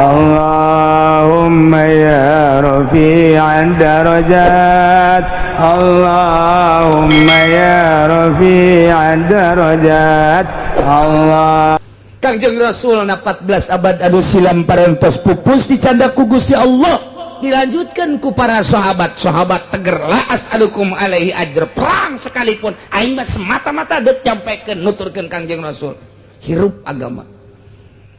Allahumma ya rafi'ad darajat, Allahumma ya rafi'ad darajat. Allah Kangjeng Rasul na 14 abad anu silam parantos pupus dicanda ku Gusti Allah, dilanjutkan ku para sahabat teger la as'alukum alaihi ajr, perang sekalipun aing mah semata-mata deuk nyampaikeun nuturkeun Kangjeng Rasul hirup agama.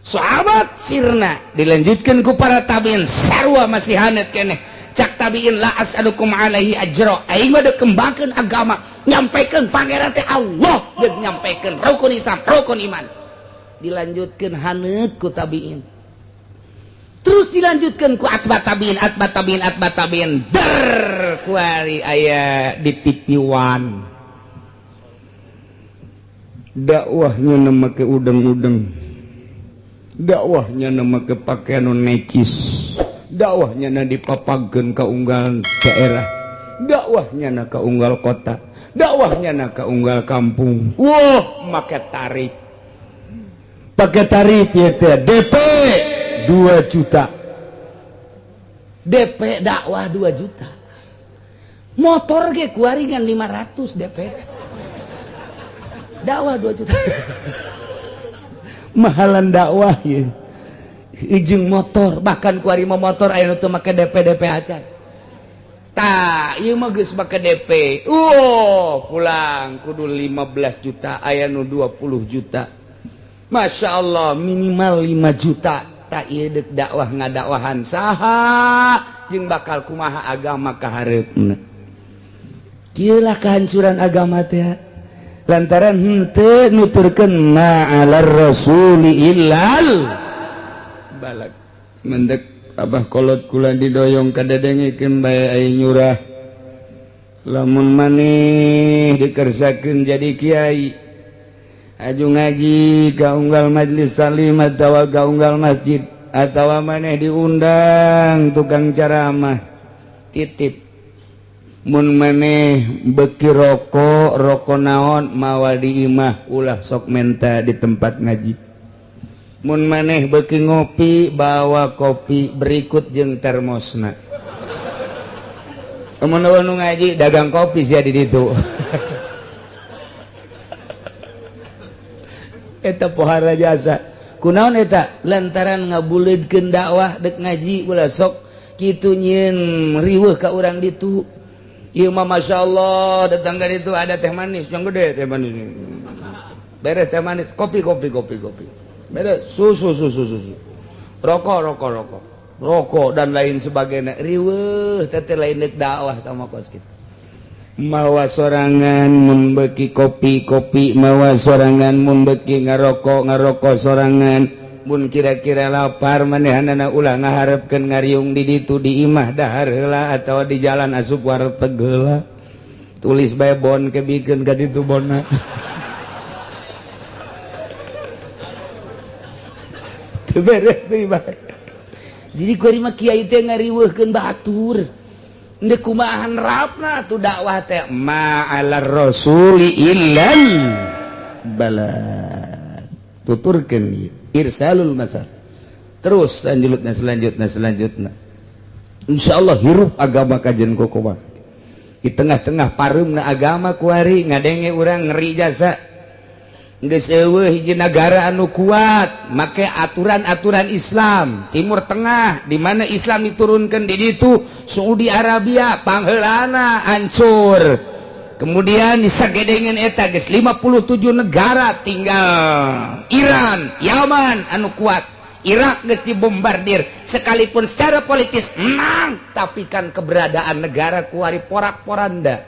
Sahabat sirna dilanjutkan ku para tabiin sarua masih hanet keneh cak tabiin la as'alukum alaihi ajra, aing mah deuk kembangkeun agama nyampaikeun pangeran teh Allah, deuk nyampaikeun rukun Islam rukun iman. Dilanjutkan haneut ku tabiin, terus dilanjutkan ku atba tabiin der kuari aya di TV1 dakwahnya nama ke udeng-udeng, dakwahnya nama ke pakaian necis, dakwahnya na dipapagkeun ka unggal daerah, dakwahnya na ka unggal kota, dakwahnya na ka unggal kampung. Wah, make tarif pakai tarif ya teh DP 2 juta, DP dakwah 2 juta, motor ge kuaringan 500 DP dakwah 2 juta mahalan dakwah ya ijeng motor, bahkan kuari mau motor aya nu teu make DP acan tah ieu mah geus make DP pulang kudu 15 juta aya nu 20 juta. Masya Allah minimal 5 juta tak iya dek dakwah ngadakwahan saha jeung bakal kumaha agama kahareupna. Kieu lah kehancuran agama teh lantaran henteu nuturkeun ma'alar rasuli illal balag. Mendek abah kolot kula didoyong kadadengikeun bae ai nyurah, lamun maneh dikersakeun jadi kiai aju ngaji ka unggal majlis salim atawa ka unggal masjid atawa maneh diundang tukang ceramah titip mun maneh beki rokok naon mawa di imah ulah sok menta di tempat ngaji, mun maneh beki ngopi bawa kopi berikut jeung termosna, mun nu ngaji dagang kopi sia di ditu eta pohara jasa kunaon eta lantaran ngabuleudkeun dakwah dek ngaji ulah sok kitu nyieun riweuh ka urang ditu. Ieu mah masyaallah datang ka ditu ada teh manis yang gede, teh manis beres, teh manis, kopi beres, susu rokok dan lain sebagainya, riweuh teh lain dek dakwah tah mah kos kitu. Mawa sorangan mun beki kopi mawa sorangan mun beki ngarokok sorangan, mun kira-kira lapar manehanana ulah ngaharepkeun ngariung di ditu di imah dahar heula atawa di jalan asup warteg heula, tulis bae bon kebikeun ka ditu bonna teu beres deui bae. Jadi kuari mah kiai teh ngariweuhkeun batur ndek kumahan rapna tu dakwah teh ma'alar rasuli illal balad, tuturkeun irsalul masar. Terus selanjutnya insyaallah hirup agama kajen kokoba di tengah-tengah pareumna agama kuari ngadenge urang ngeri jasa geus eueuh hiji nagara anu kuat make aturan-aturan Islam Timur Tengah di mana Islam diturunkan di ditu. Saudi Arabia pangheulana hancur, kemudian disagedengeun eta geus 57 negara tinggal Iran, Yaman anu kuat, Irak geus dibombardir sekalipun secara politis menang tapi kan keberadaan negara kuari porak-poranda.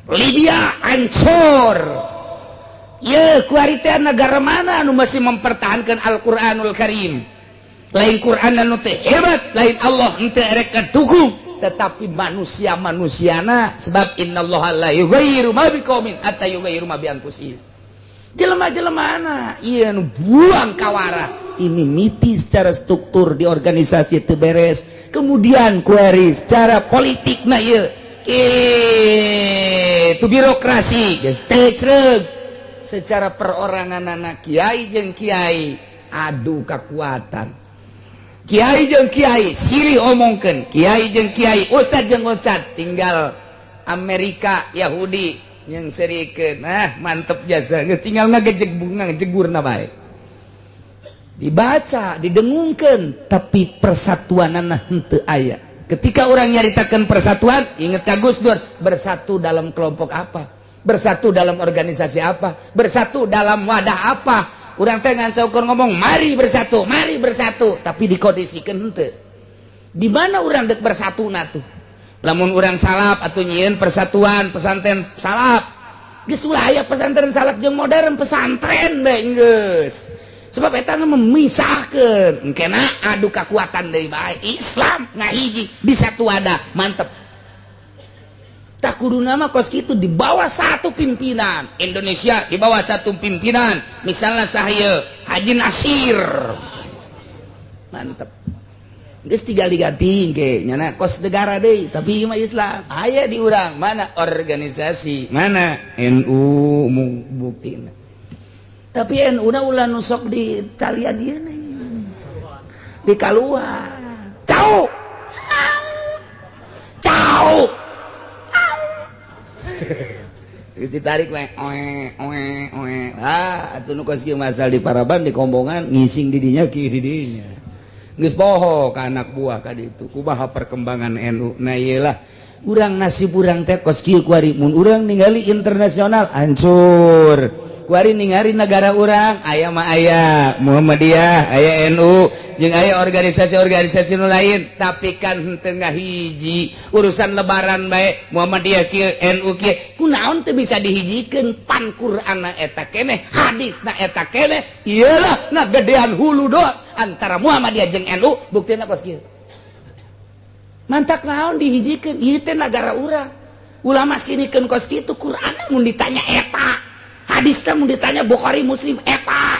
Libya hancur. Ya, kuari teh negara mana anu masih mempertahankan Al-Qur'anul Karim? Lain Qur'an anu teh hebat, lain Allah henteu erek kadukung, tetapi manusia-manusiana sebab innallaha la yughayyiru ma biqaumin hatta yughayyiru ma bi anfusihim. Jelema-jelemana ieu anu buang kawara, ini miti secara struktur di organisasi teu beres. Kemudian kuari secara politik na ieu itu birokrasi geus teu sreug. Secara perorangan anak kiai jeung kiai adu kekuatan. Kiai jeung Kiai silih omongkeun Kiai jeung Kiai Ustad jeung Ustad tinggal Amerika Yahudi yang serikeun mantep jasa geus tinggal ngagejeg bunga ngejegurna bae dibaca didengungkeun tapi persatuanana henteu aya ketika orang nyaritakeun persatuan inget ka Gus Dur bersatu dalam kelompok apa bersatu dalam organisasi apa bersatu dalam wadah apa urang teh ngan saukur ngomong mari bersatu tapi dikondisikeun henteu di mana urang dek bersatu tuh lamun urang salap atuh nyieun persatuan pesantren salap geus ulah aya pesantren salap jeung modern pesantren bae geus sebab eta memisahkeun engkena adu kakuatan deui bae Islam ngahiji di satu wadah mantep tak kuduna mah kos kitu di bawah satu pimpinan Indonesia di bawah satu pimpinan misalnya sahaya Haji Nasir mantep geus tinggal diganti ke nyana kos negara deui tapi ieu mah Islam aya di urang mana organisasi mana NU buktina tapi NU na ulah nusok di talian ieu di kaluar cau geus ditarik we atuh nu kos kieu masal di Paraban di Kombongan ngising di dinya ki di dinya geus poho ka anak buah ka ditu kumaha perkembangan NU nah iyalah urang nasib urang teh kos kieu kuari mun urang ningali internasional hancur kuari ningali negara urang aya mah aya Muhammadiyah aya NU jeung aya organisasi-organisasi nu lain tapi kan henteu ngahiji urusan lebaran bae Muhammadiyah kieu NU kieu kunaon teu bisa dihijikeun pan Qur'anna eta keneh hadisna eta keneh iyalah ngagedean hulu doang antara Muhammadiyah jeung NU buktina kos kieu mantak naon dihijikeun ieu teh nagara urang ulama sinikeun kos kitu Qur'anna mun ditanya eta hadisna mun ditanya Bukhari Muslim eta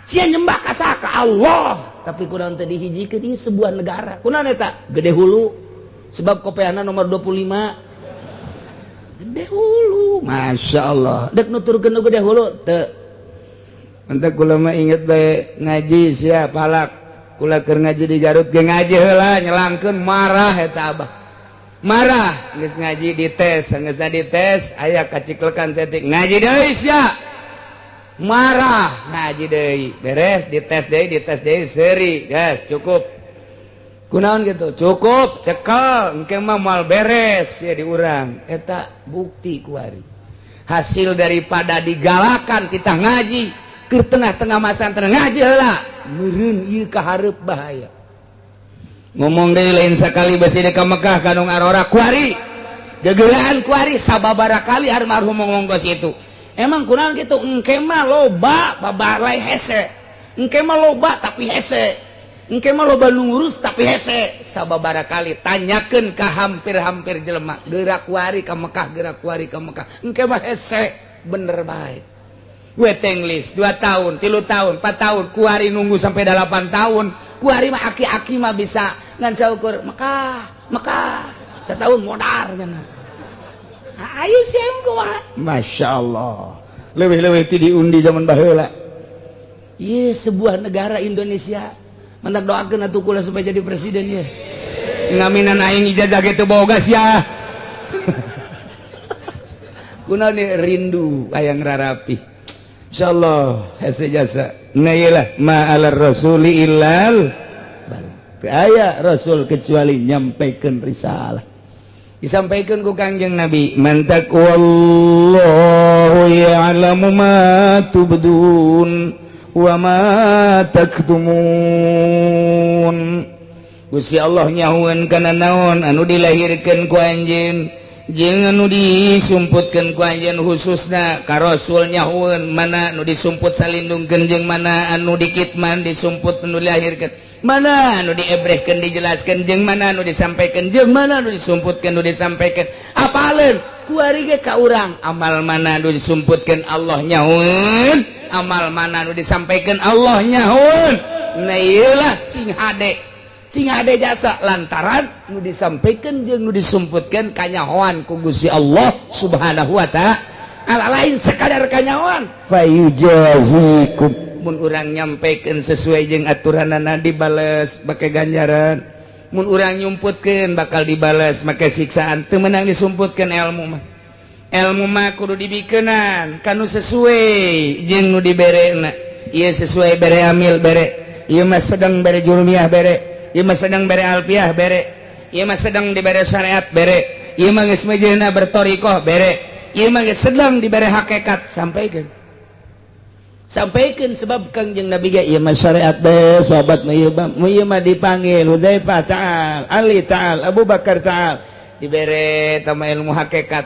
sia nyembah ka ka Allah tapi kunaon teh dihijikeun ieu sebuah negara kunaon eta gede hulu sebab kopeana nomor 25 gede hulu Masya Allah dek nuturkeun nu gede hulu teu ente kula mah inget bae ngaji sia palak kula keur ngaji di Garut ge ngaji heula nyelangkeun marah eta abah marah geus ngaji dites geus dites aya kaciklekan setik ngaji deui sia marah ngaji deui beres dites deui seuri guys cukup kunaon gitu cukup cekel engke mah moal beres ya diurang eta bukti kuari hasil daripada digalakan kita ngaji ke tengah-tengah masantren ngaji heula meureun ieu ka hareup bahaya ngomong deui lain sakali besi di ka Mekah kanung arora kuari gegelaan kuari sababaraha kali almarhum ngomong gos itu emang kunaon gitu engke mah loba babalai hese engke mah loba tapi hese engke mah loba nu ngurus tapi hese sababaraha kali tanyakeun ka hampir-hampir jelema gerak kuari ka Mekah gerak kuari ka Mekah engke mah hese bener bae waiting list 2 tahun 3 tahun 4 tahun kuari nunggu sampai 8 tahun kuari mah aki-aki mah bisa ngan saukur Mekah setahun modar cenah ayo siem kumaha Masya Allah leuwih-leuwih ti diundi zaman baheula ieu sebuah negara Indonesia mantak doakeun atuh kula supaya jadi presiden ye ngaminan aing ijazah kitu boga sia kunaon rindu aya ngrarapi insyaallah hese jasa nah iyalah ma'alar rasuli illal teu aya rasul kecuali nyampaikeun risalah disampaikan ku Kangjeng Nabi man taqwallahu ya'lamu ma tubdun wa ma taktumun Gusti Allah nyahuan kana naon anu dilahirkeun ku anjeun jeung anu disumputkeun ku anjeun khususna ka rasul nyahuan mana anu disumput salindungkeun jeung mana anu dikitman disumput anu dilahirkeun mana anu diebrehkeun dijelaskeun jeung mana anu disampaikan jeung mana anu disumputkeun anu disampaikan apaleun kuari ge ka urang amal mana anu disumputkeun Allah nyahueun amal mana anu disampaikan Allah nyahueun nah ieulah sing hade jasa lantaran nu disampaikan jeung nu disumputkeun kanyahoan ku Gusti Allah Subhanahu wa ta'ala lain sekadar kanyahoan fayujazikum mun urang nyampaikan sesuai jeung aturanana dibales pakai ganjaran, mun urang nyumputkeun bakal dibales make siksaan. Teu meunang disumputkeun ilmu mah kudu dibikeunan kanu sesuai jeung nu diberena. Ieu sesuai bere amil bere, ieu mah sedang bere jurumiyah bere, ieu mah sedang bere alfiah bere, ieu mah sedang dibere syariat bere, ieu mah geus mejeuna bertorikoh bere, ieu mah geus sedang dibere hakikat. Sampaikan sebab Kangjeng Nabi ge ieu mah syariat bae sahabat mah ieu mah dipanggil Hudzaifah ta'al, Ali ta'al, Abu Bakar ta'al, dibere tama ilmu hakikat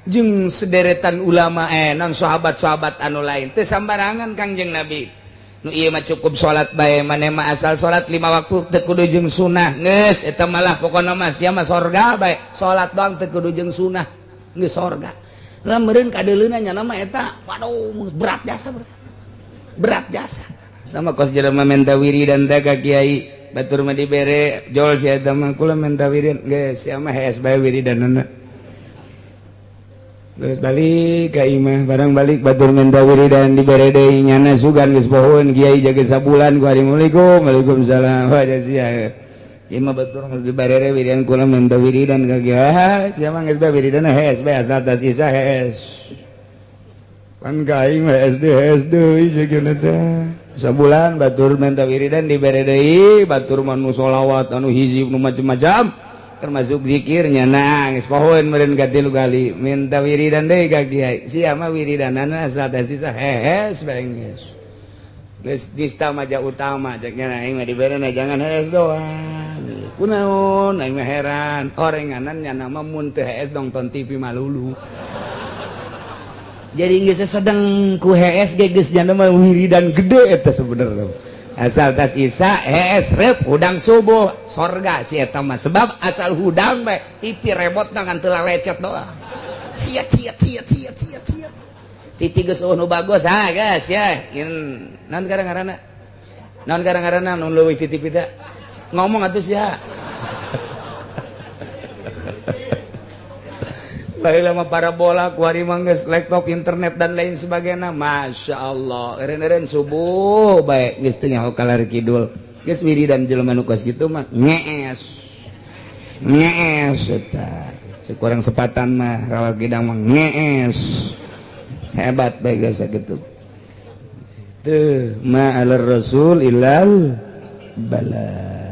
jeung sederetan ulama non sahabat-sahabat anu lain. Teu sambarangan Kangjeng Nabi nu ieu mah cukup salat bae, mane mah asal salat 5 waktu teu kudu jeung sunah geus eta malah pokona mah sia mah sorga bae, salat doang teu kudu jeung sunah geus sorga. Lah meureun kadeuleuna nya nama eta waduh berat jasa nama kos jelema menta wiridan daga kiai batur mah dibere jol sia eta mah kula menta wiridan geus sia mah hees bae wiridanana geus balik ka imah barang balik batur menta wiridan dibere deui nyana sugan geus pohoeun kiai jaga sabulan ku hari waalaikumsalam wa sia ieu mah batur dibere wiridan kula menta wiridan ka kiai sia mah geus bae wiridan hees bae asal tas isa hees pan kaing SD jeung teh sabulan batur menta wiridan dibere deui batur mah nu sholawat anu hiji nu macam-macam termasuk zikirnya geus pohoeun meureun ka 3 kali menta wiridan deui ka kiai sia mah wiridanana asal sisa hees bae geus nista maja utama ceknya aing mah diberena jangan hees doang kunaon aing mah heran orenganan nya nama mun teu hees nonton TV malulu. Jadi geus sedang ku HS geus jana mah wiridan gede eta sebenarnya. Asal tas isa HS rep hudang subuh sorga si eta mah sebab asal hudang bae TV remote ngan teu lecet doang. Ciat. TV geus nu bagus geus ya. Naon garang-garana nu leuwih ti TV teh. Ngomong atuh sia. Baheula mah parabola kuari mah geus laptop internet dan lain sebagainya Masya Allah eren subuh bae geus teu nyaho kalar kidul geus wiridan jelema nu kos kitu mah ngees eta cek urang sepatan mah rawal kidang mah ngees hebat bae geus sakitu teu ma'alar rasul ilal balagh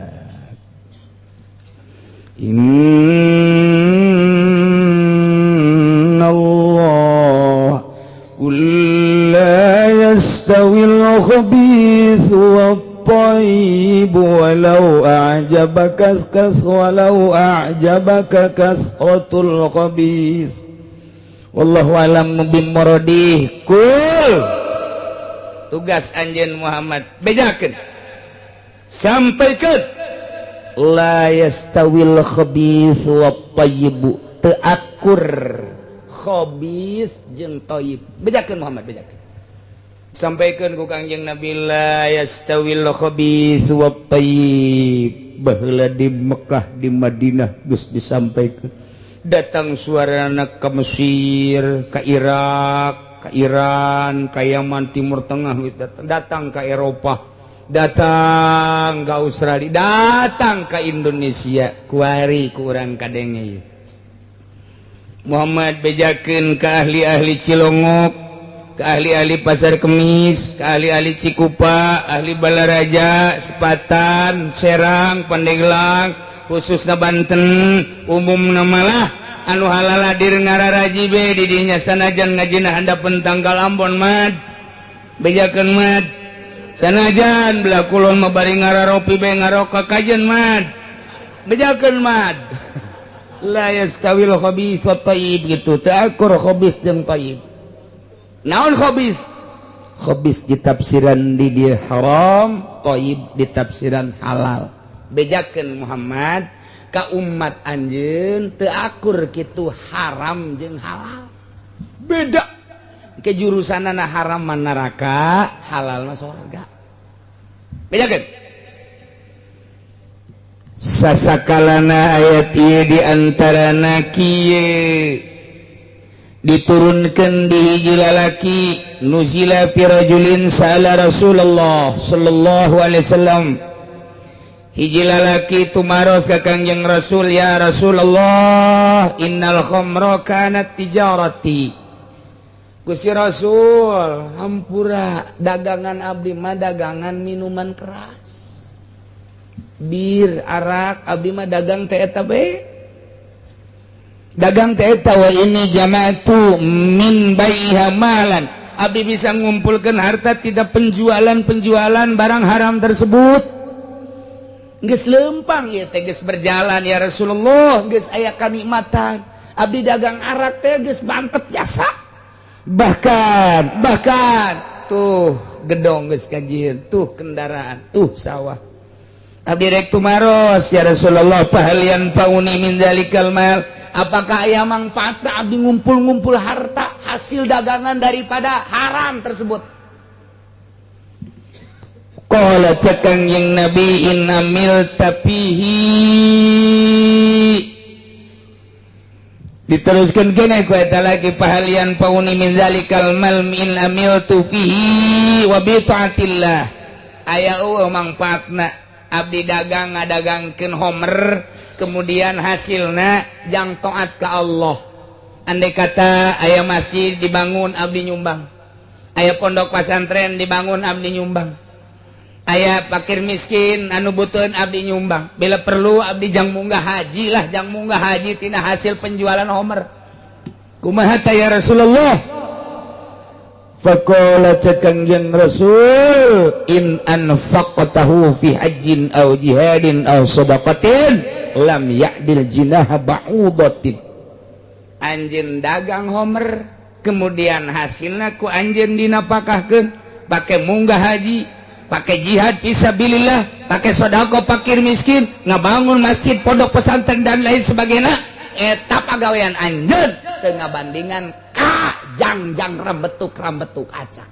Allah qul la yastawil khabithu wat-thayyib walau a'jabaka kasratul khabith wallahu alam bimuradih. Kul tugas anjeun Muhammad bejakeun sampaikan la yastawil khabithu wat-thayyib teu akur khabis jeung thayyib bejakeun Muhammad bejakeun sampaikan ku Kangjeng Nabi la yastawil khabis wat thayyib baheula di Mekah di Madinah geus disampaikan datang suarana ka Mesir ka Irak ka Iran ka Yaman Timur Tengah datang ka Eropa datang ka Australia datang ka Indonesia kuari ku urang kadenge Muhammad bejakeun ka ahli-ahli Cilongok, ka ahli-ahli Pasar Kemis, ka ahli-ahli Cikupa, ahli Balaraja, Sepatan, Serang, Pandeglang, khususna Banten, umumna malah anu halaladir ngararaji be di dinya sanajan ngajina handapeun tanggal Ambon mad. Bejakeun mad. Sanajan belah kulon mah bari ngararopi be ngaroka kajen mad. Bejakeun mad. La yastawil khabith wat thayyib gitu teu akur khabith jeung thayyib. Naon khabith? Khabith ditafsiran di dia haram, thayyib ditafsiran halal. Bejakeun Muhammad ka umat anjeun teu akur kitu haram jeung halal. Beda. Ke jurusanana haram mah neraka, halal mah surga. Bejakeun. Sasakalana ayat ieu di antarana kieu diturunkan di hiji lalaki nuzila fi rajulin sa'ala Rasulullah sallallahu alaihi wasallam. Hiji lalaki tumaros ka Kangjeng Rasul, ya Rasulullah, innal khamra kanat tijarati. Gusti Rasul, hampura dagangan abdi mah dagangan minuman keras. Bir, arak, abdi mah dagang teh eta bae. Dagang teh eta wa ini jama'atu min baiha malan. Abdi bisa ngumpulkan harta tidak penjualan barang haram tersebut. Geus lempang ya teh geus berjalan ya Rasulullah, geus aya kanikmatan. Abdi dagang arak teh geus bantet jasa. Bahkan tuh gedong geus kajieun, tuh kendaraan, tuh sawah. Abdi rek tumaros ya Rasulullah, pahalian pauni min zalikal mal. Apakah aya mangfaatna abdi ngumpul-ngumpul harta hasil dagangan daripada haram tersebut? Qala cekang yang Nabi inamil tapihi, diteruskan kena ku eta lagi pahalian pauni min zalikal mal min amiltu fihi wa bi taatillah. Aya mangfaatna abdi dagang ngadagangkeun homer kemudian hasilna jang taat ka Allah. Andai kata aya masjid dibangun abdi nyumbang, aya pondok pesantren dibangun abdi nyumbang, aya fakir miskin anu butuheun abdi nyumbang, bila perlu abdi jang munggah haji lah, jang munggah haji tina hasil penjualan homer. Kumaha ta ya Rasulullah? Faqala Kangjeng Rasul, in anfaqtahu fi hajjin aw jihadin aw shadaqatin lam ya'dil jinaha ba'udatin. Anjeun dagang homer kemudian hasilna ku anjeun dinapakahkeun pake munggah haji, pakai jihad fisabilillah, pakai sedekah fakir miskin, ngabangun masjid, pondok pesantren dan lain sebagainya, eta pagawean anjeun teu ngabandingan ka jang rambetuk aca.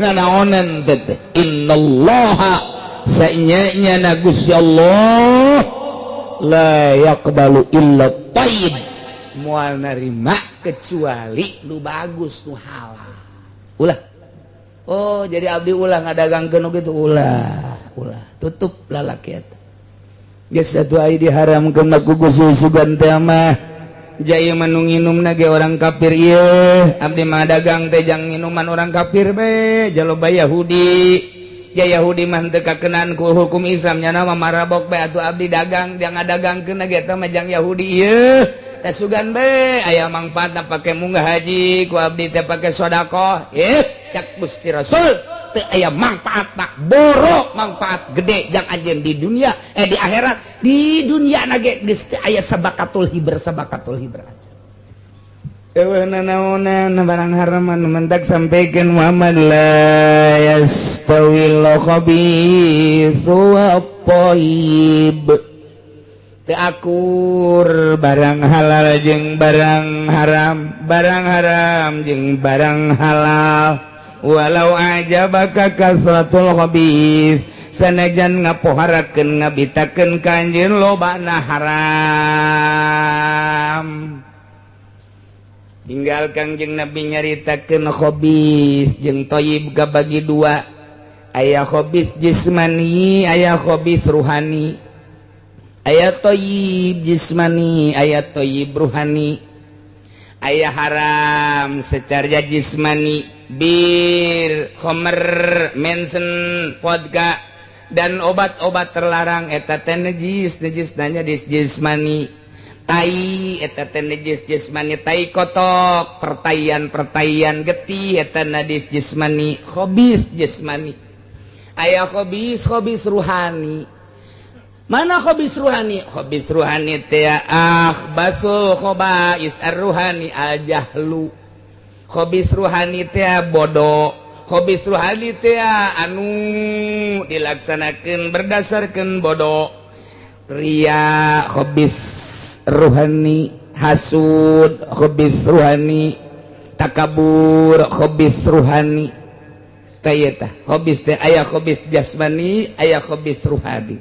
Nanaonan teh innallaha sa'nya Gusti Allah la yaqbalu illa thayyib, moal narima kecuali nu bagus nu halal. Ulah. Oh, jadi abdi ulah ngadagangkeun gitu, ulah tutup lalaki eta. Geus atuh ai diharamkeun ku Gusti Sugan teh mah jaya manu nginumna ge orang kafir ieu, abdi mah dagang teh jang minuman orang kafir be, jaloba Yahudi. Ya Yahudi mah teu kakenaan ku hukum Islam nya mah marabok be, atuh abdi dagang jang ngadagangkeun ge eta mah jang Yahudi ieu. Teh sugan be aya mangfaatna pake munggah haji, ku abdi teh pake sedekah. Cak Gusti Rasul teu aya mangfaatna, boro mangfaat gede jang anjeun di dunia di akhirat. Di dunia na ge geus teu aya sabakatul hibr aja. Eueuh nanaonan barang haram anu mentak sampikeun Muhammad la yastawil khabithu wa thayyib. Teu akur barang halal jeung barang haram jeung barang halal. Walau ajabaka kasratul khabith, sanajan ngapoharakeun ngabitakeun ka anjeun lobana haram. Tinggal Kangjeng Nabi nyaritakeun khabith jeung thayyib kabagi dua. Aya khabith jismani, aya khabith ruhani. Aya thayyib jismani, aya thayyib ruhani. Aya haram secara jismani, bir, khamr, mensen, vodka dan obat-obat terlarang eta teh najis nanya jismani. Tai eta teh najis jismani, tai kotok, pertaian getih eta najis jismani, khabith jismani. Aya khabith ruhani. Mana khabith ruhani? Khabith ruhani teh akhbasul khaba'is ar-ruhani al-jahlu. Khabith ruhani teh bodoh. Khabith ruhani teh anu dilaksanakeun berdasarkan bodoh. Ria khabith ruhani, hasud khabith ruhani, takabur khabith ruhani. Kaya tah khabith teh aya khabith jasmani, aya khabith ruhani.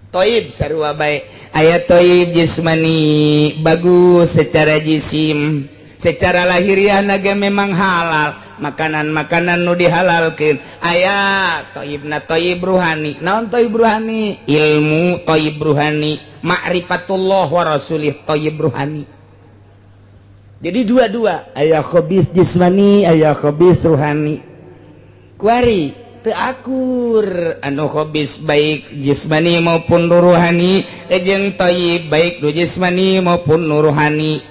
Toib sarua baik. Aya toib jismani bagus secara jisim, secara lahiriah naga memang halal, makanan-makanan nu dihalalkeun. Aya toibna toib ruhani. Naon toib ruhani? Ilmu toib ruhani, ma'rifatullah wa rasulih toib ruhani. Jadi dua-dua, aya khabith jismani, aya khabith ruhani. Kuari teu akur anu khabith baik jismani maupun ruhani, jeung thayyib baik nu jismani maupun ruhani.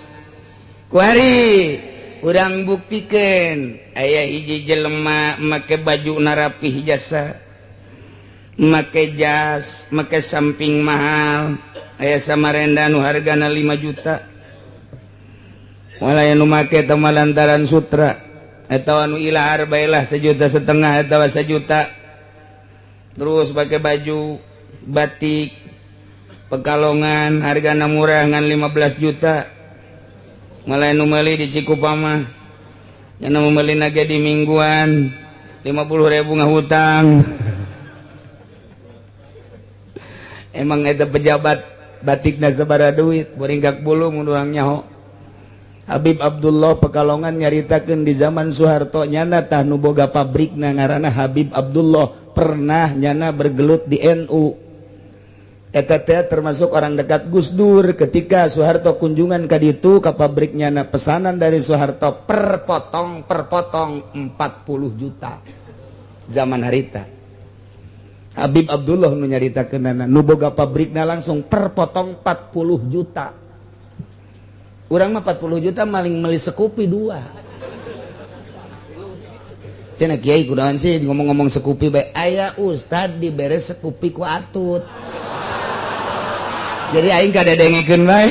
Kuari urang buktikeun aya hiji jelema make baju narapih jasa, make jas, make samping mahal, aya samarenda nu hargana 5 juta. Malah anu make teh lantaran sutra atau anu ilahar baelah 1,5 juta atau 1 juta. Terus pakai baju batik Pekalongan hargana murah ngan 15 juta. Malah anu meuli di Cikupama nya meuli nage di mingguan 50.000 ngahutang. Emang eta pejabat batikna sabaraha duit boringgak bulu mun urang nyaho. Habib Abdullah Pekalongan nyaritakeun di zaman Soeharto nyana tah nu boga pabrikna ngaranna Habib Abdullah pernah nyana bergelut di NU. Eta teh termasuk orang dekat Gus Dur. Ketika Soeharto kunjungan ka ditu ka pabrik nyana, pesanan dari Soeharto per potong 40 juta zaman harita. Habib Abdullah nu nyaritakeun nu boga pabrikna langsung per potong 40 juta. Urang mah 40 juta maling meuli sekupi 2. Cenah kiai kunaon sih ngomong-ngomong sekupi bae. Aya ustad dibere sekupi ku atut. Jadi aing kada dengekeun bae.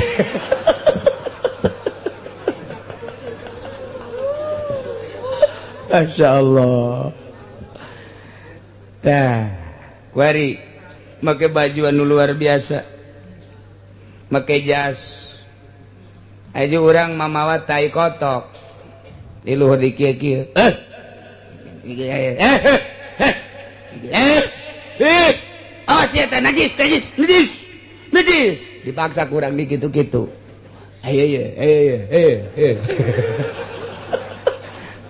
Masyaallah. Tah, kuari make baju anu luar biasa. Make jas. Aja orang mamawa tai kotok di luhur di kieu-kieu. Awas ya teh najis. Dipaksa kurang di kitu-kitu. Ayo.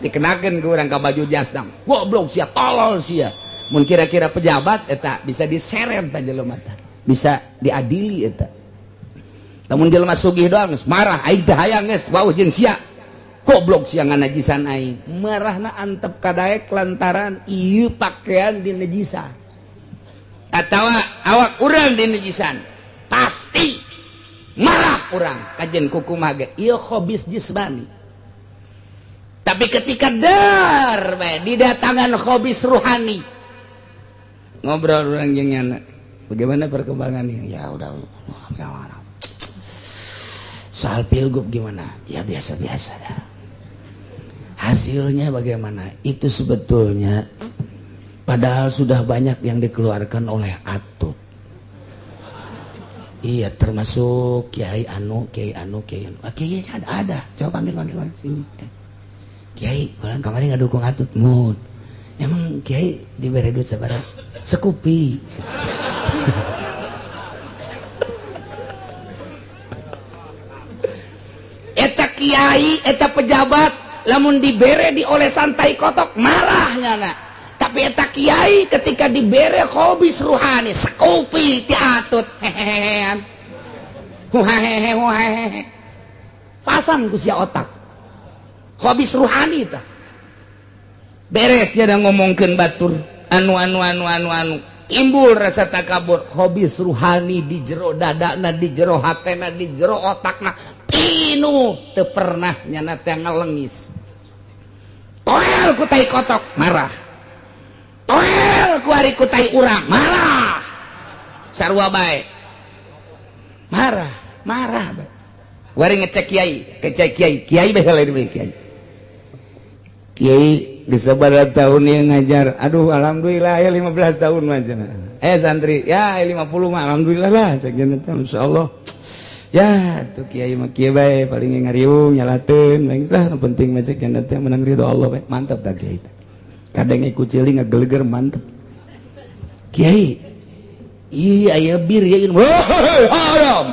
Dikenakeun ku urang ka baju jas tang. Goblok sia, tolol sia. Mun kira-kira pejabat eta bisa diseret tah jelema teh. Bisa diadili eta. Namun jelema sugih doang marah aing teh hayang geus wauh jeung sia. Goblok sia nganajisan aing. Marahna antep kadaek lantaran ieu pakaian dinajisan. Atawa awak urang dinajisan. Pasti marah urang kajen kukumaha ge. Ieu khabis jismani. Tapi ketika dar bae didatangan khabis ruhani. Ngobrol urang jeung nyana. Bagaimana perkembangannya? Ya udah gimana? Soal pilgub gimana? Ya biasa-biasa dah. Hasilnya bagaimana? Itu sebetulnya padahal sudah banyak yang dikeluarkan oleh Atut. Iya, termasuk Kiai anu. Kiai ada. Coba panggil sini. Kiai, kemarin ngadukung Atut mun. Emang Kiai diberi duit sabaraha? Sekupi. Eta kiai, eta pejabat, lamun dibere dioleh santai kotok marahnya nak. Tapi eta kiai ketika dibere khabis ruhani sekupi ti Atut hehehean. Huhehehe. Pasang ku sia otak. Khabis ruhani tah. Beres ya da ngomongkeun batur anu. Timbul rasa takabur. Khabis ruhani di jero dadana, di jero hatena, di jero otakna. Pinu teu pernah nyana teh ngalengis. Toel ku tai kotok marah. Toel ku ari ku tai urang marah. Sarua bae. Marah bae. Wari ngecek kiai bae lain bae kiai. Kiai di sabaraha tahun yang ngajar. Aduh alhamdulillah ya 15 tahun mah cenah. Santri ya 50 mah alhamdulillah lah sakieu teh insyaallah. Ya tuh kiai mah kieu bae paling ngariung nyalateun bae tah nu penting mah cek cenah teh menang ridho Allah bae. Mantap tah kiai teh. Kadang ikut ciling ngageleger mantep. Kiai iya aya bir ya haram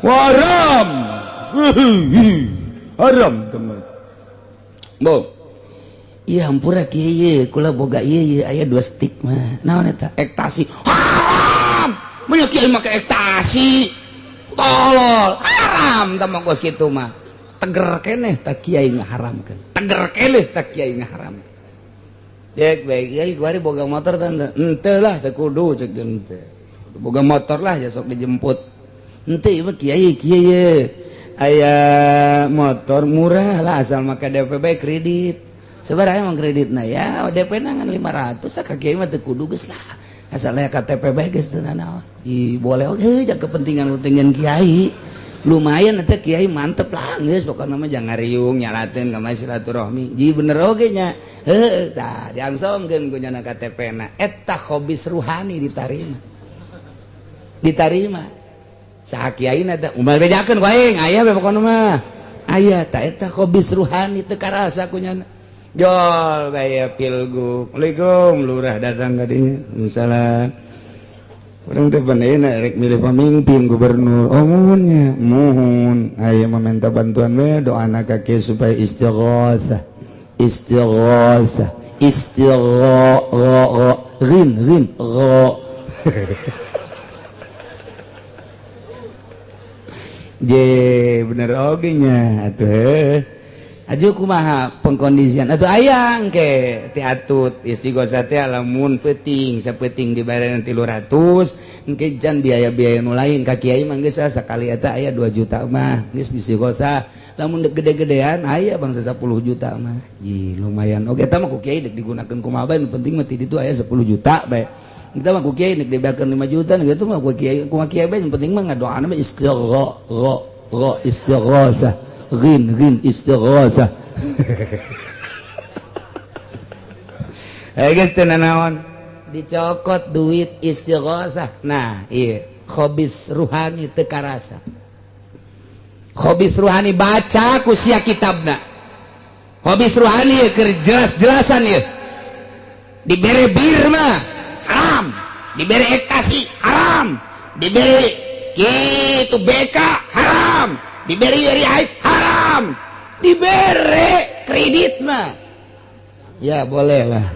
haram haram teman bo iya hampura kieu kula boga ieu aya 2 stick mah naon eta ekstasi haram mun kieu make ekstasi tolol haram tah mongkos kitu mah teger keneh tak kiai ngaharamkeun teger keneh tak kiai ngaharamkeun cek baik kiai kuari boga motor kan henteu lah teu kudu cek henteu boga motor lah ya sok dijemput henteu mah kiai aya motor murah lah asal make DP bae kredit sabaraha emang kreditna ya DP na ngan 500 ka kiai mah teu kudu geus lah asal aya KTP bae geus teu naon di boleh oge jak kepentingan kiai lumayan eta kiai mantep lah geus pokona mah jangan ngariung nyalateun ka silaturahmi ji bener oge nya heuh tah diangsongkeun ku nyana KTP-na eta hobis ruhani ditarima saha kiaina teh umal bejakeun ku aing aya we pokona mah aya tah eta hobis ruhani teu karasa ku nyana jol gaya pilgub Assalamualaikum lurah datang ka dinya salam urang teh pandaeuna rek milih pamimpin gubernur mohonnya mohon aya meminta bantuan we doana ka kieu supaya istighosah rin je bener oge nya atuh aju kumaha pengkondisian atuh ayang ke ti atut istighosah teh lamun peuting sapeuting dibayareun 300 engke jan biaya-biaya nu lain ka kiai mah geus sakali eta aya 2 juta mah geus istighosah lamun dek gede-gedean aya bangsa 10 juta mah ji lumayan oge eta mah ku kiai dek digunakeun kumaha bae nu penting mah ti ditu aya 10 juta bae kita mah ku kiai dek dibayakeun 5 juta gitu mah ku kiai bae nu penting mah ngadoana mah istighosah rin istighosah guys tenanawan dicokot duit istighosah nah iya hobis ruhani teu karasa hobis ruhani baca ku sia kitabna hobis ruhani keur jelas-jelasan ieu dibere bir mah haram dibere ekstasi haram dibere kitu BK haram diberi riait haram diberi kredit mah ya boleh lah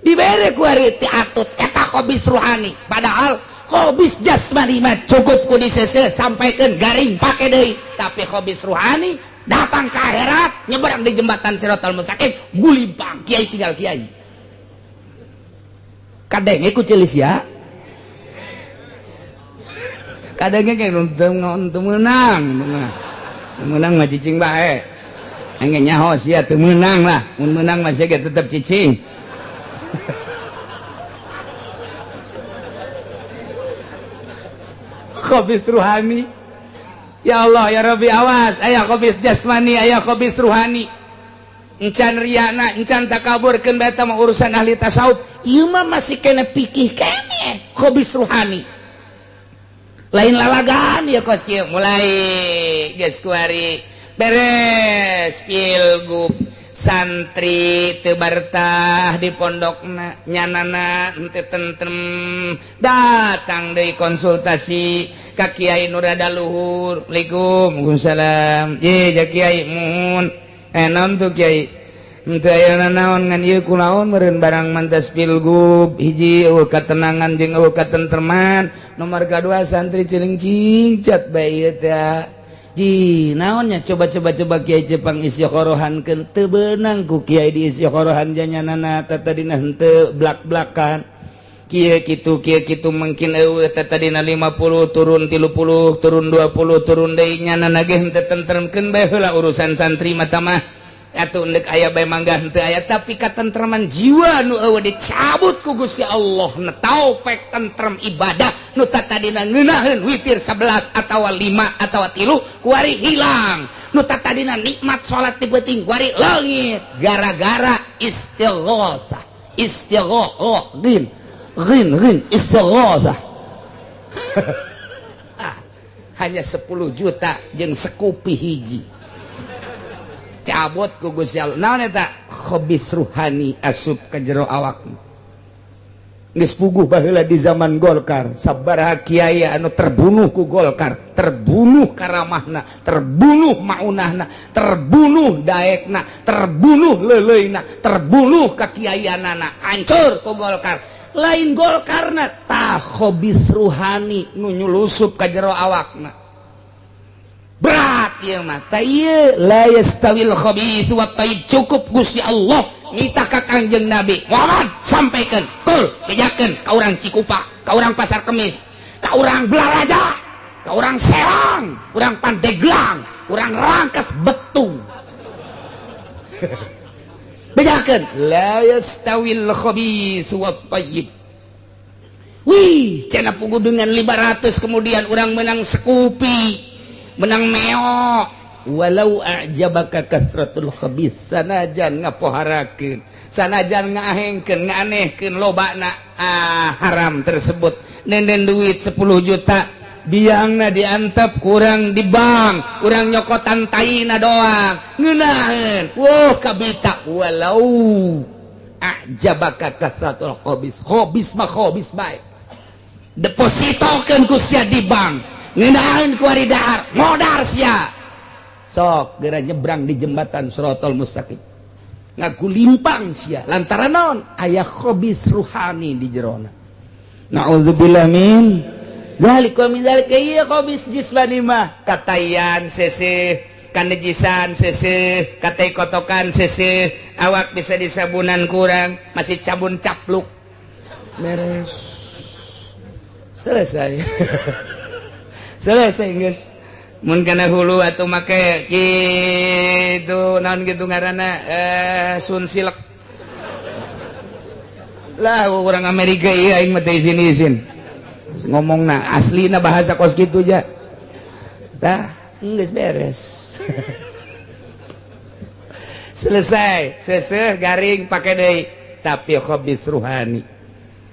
diberi kuari ti atut eta hobis ruhani padahal hobis jasmani mah cukup ku disese sampaikan garing pake deui tapi hobis ruhani datang ke akhirat nyebrang di jembatan Siratal Mustaqim gulimpang kiai tinggal kiai kadenge ku ceulis ya kadangnya kayak nonton menang mah cicing bae engge nyaho sia teu meunang lah mun meunang mah sia tetep cicing hobis ruhani ya Allah ya Rabbi awas aya hobis jasmani aya hobis ruhani encan riyana encan takaburkeun bae mah urusan ahli tasawuf ieu mah masih kena pikih keneh hobis ruhani lain lalagan ya kos kieu mulai geus kuari beres pilgub santri teu bartah di pondokna nyanana henteu tentrem datang deui konsultasi ka kiai nu rada luhur Waalaikumsalam ye ja kiai muhun naon tuh kiai henteu aya naon ngan ieu kunaon meureun barang mantas pilgub hiji eueuh katenangan jeung eueuh katentreman nomor kadua santri ciling cincat bae ieu teh ji naonnya coba kiai cepang istikharohankeun teu beunang ku kiai di istikharohan janyanana tatadina henteu blak-blakan kieu kitu mungkin eueuh tatadina 50 turun 30 turun 20 turun deui nyanana ge henteu tentremkeun bae heula urusan santri mah mah atuh endek aya bae mangga henteu aya tapi katentreman jiwa nu eueuh dicabut ku Gusti Allah na taufik tentrem ibadah nu tatadina ngeunaheun witir 11 atawa 5 atawa 3 kuari hilang nu tatadina nikmat salat ti beuting kuari leungit gara-gara istighosah rin istighosah hanya 10 juta jeung sekupi hiji cabut ku Gusti Allah naon eta hobis ruhani asup ka jero awakna geus puguh baheula di zaman Golkar sabaraha kiai anu terbunuh ku Golkar, terbunuh karamahna, terbunuh maunahna, terbunuh daekna, terbunuh leuleuina, terbunuh kakiaianana, hancur ku Golkar. Lain Golkarna tah khabis ruhani nu nyulusup ka jero awakna. Berat ieu mah. Ta ieu la yastawil khabis wa thayyib, cukup Gusti Allah ngitah ka Kangjeng Nabi Muhammad sampaikan kul bejakeun ka urang Cikupa, ka urang Pasar Kemis, ka urang Blalaja, ka urang Serang, urang Pandeglang, urang Rangkas Betung. Bejakeun la yastawil khabis wa thayyib. Wih, cenah puguh dengan 500 kemudian urang menang sekupi, menang meo. Walau a'jabaka kasratul khabis, sanajan ngapoharakeun, sanajan ngahengkeun, nganehkeun lobana haram tersebut. Nenden duit 10 juta biangna diantep kurang di bank, urang nyokotan taina doang ngeunaheun. Woh kabita walau a'jabaka kasratul khabis. Khabis mah khabis bae. Depositokeun ku sia di bank, ngeunaheun ku ari dahar, modar sia. Sok geura nyebrang di jembatan Shiratal Mustaqim. Ngagulimpang sia lantaran naon? Aya khabis ruhani di jerona. Nauzubillah min zalika min zalika ieu khabis jismani mah katayan seseh, kanejisan seseh, katay kotokan seseh, awak bisa disabunan kurang, masih cabun capluk. Beres. Selesai. Selesai geus. Mun kana hulu atuh make kitu naon kitu ngaranna sun silek. Lah urang Amerika ieu aing mah teh izin-izin. Ngomongna aslina bahasa kos kitu ja. Tah, geus beres. Selesai, seseh garing pake deui, tapi khabis ruhani.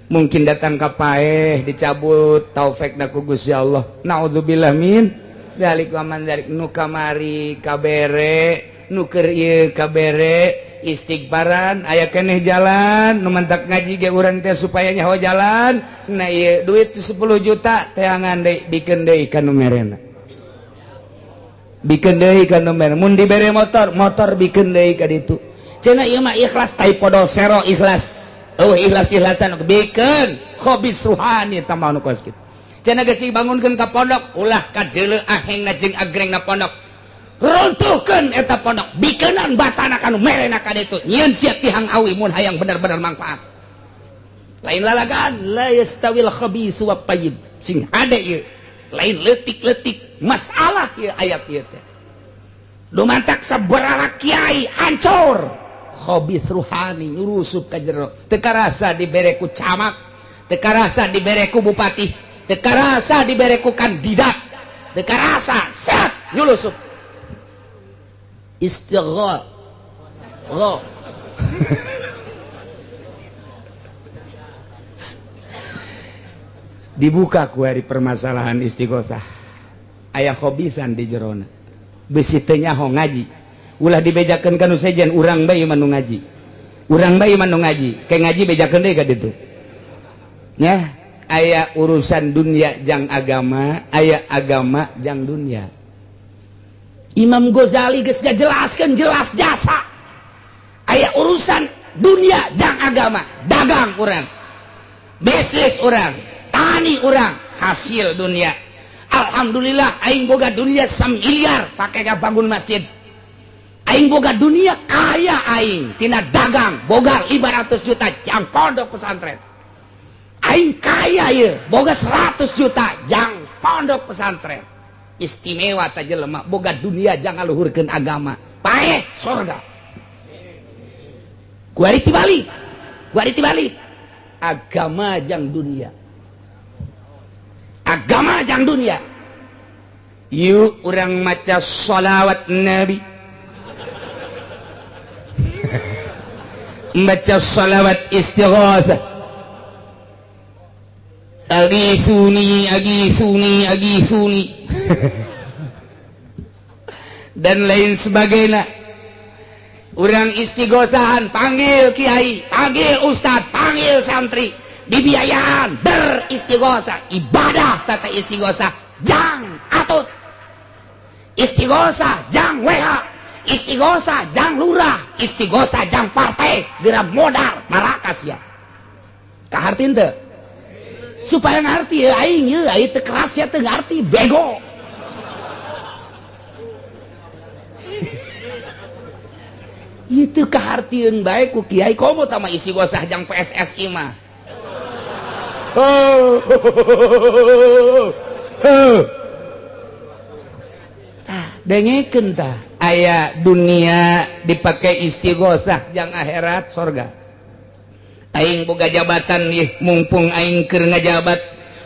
Mungkin datang ka paeh dicabut taufekna ku Gusti Allah. Nauzubillah min dalik waman dalik nu kamari kabere nu keur ieu kabere istighfaran aya keneh jalan nu mentak ngaji ge urang teh supaya nyaho jalan na ieu duit 10 juta teangan deui bikeun deui ka nu merena, bikeun deui ka nu merena. Mun dibere motor bikeun deui ka ditu cenah ieu mah ikhlas taipodol sero ikhlas. Ikhlas-ikhlasan bikeun khabis ruhani tamah nu kos kitu. Cenah geus dibangunkeun ka pondok ulah kadeuleu ahengna jeung agrengna pondok, runtuhkeun eta pondok, bikeunan batana kanu merena ka ditu, nyieun sia tihang awi mun hayang bener-bener manfaat. Lain lalagan la yastawil khabis wa thayyib, sing hade ieu lain leutik-leutik masalah ieu ayat ieu teh. Dumantak sabaraha kiai hancur, khabis ruhani nyurusup ka jero, teu karasa dibere ku camat, teu karasa dibere ku bupati, teu karasa dibere ku kandidat, teu karasa set nyulusup. Istighfar. Dibuka ku hari permasalahan istighosah. Aya khobisan di jerona. Bisi teu nyaho ngaji. Ulah dibejakeun kanu sejen urang bae manu ngaji. Urang bae manu ngaji, ke ngaji bejakeun deui ka ditu. Nya, aya urusan dunia jang agama, aya agama jang dunia. Imam Ghazali geus ngajelaskeun jelas jasa. Aya urusan dunia jang agama, dagang urang, bisnis urang, tani urang, hasil dunia. Alhamdulillah aing boga dunia 1 miliar pake bangun masjid. Aing boga dunia kaya aing tina dagang boga 500 juta jang pondok pesantren. Aing kaya ye boga 100 juta jang pondok pesantren. Istimewa ta jelema boga dunia jang ngaluhurkeun agama paeh surga. Kuari tibalik agama jang dunia, agama jang dunia. Yuk urang maca sholawat Nabi, baca sholawat istighosah, agisuni agisuni agisuni dan lain sebagainya. Urang istighosahan, panggil kiai, panggil ustad, panggil santri, dibiayaan beristighosa ibadah tata istighosa jang atut istighosa jang weha istighosa jang lurah istighosa jang partai geram modal marakas ya kahartin teu supaya ngarti ya aing ye aing teu keras ya teu ngarti bego itu kahartieun bae ku kiai komo tama istighosa jang PSSI mah dengekeun tah aya dunia dipakai istighosah jang akhirat sorga aing boga jabatan ieu mumpung aing keur ngajabat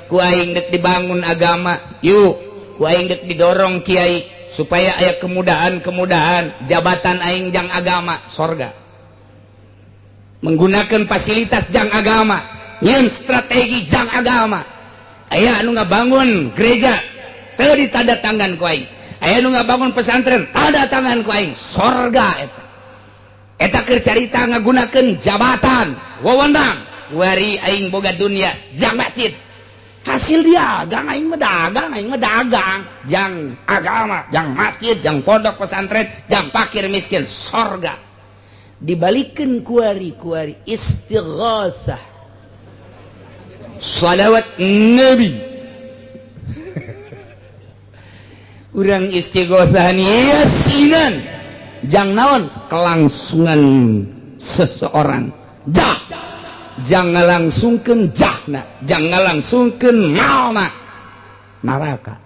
ku aing dek dibangun agama yuk ku aing dek didorong kiai supaya aya kemudahan jabatan aing jang agama sorga menggunakan fasilitas jang agama yang strategi jang agama aya anu ngabangun gereja teu ditanda tangan ku aing aya nu ngabangun pesantren tanda tangan ku aing sorga eta keur carita ngagunakeun jabatan wewenang wari aing boga dunia jang masjid hasil dia dagang aing mah dagang jang agama jang masjid jang pondok pesantren jang fakir miskin sorga dibalikeun kuari istighosah salawat nabi urang istighosahan yasinan jang naon kelangsungan seseorang jang ngalangsungkeun jahna jang ngalangsungkeun maona neraka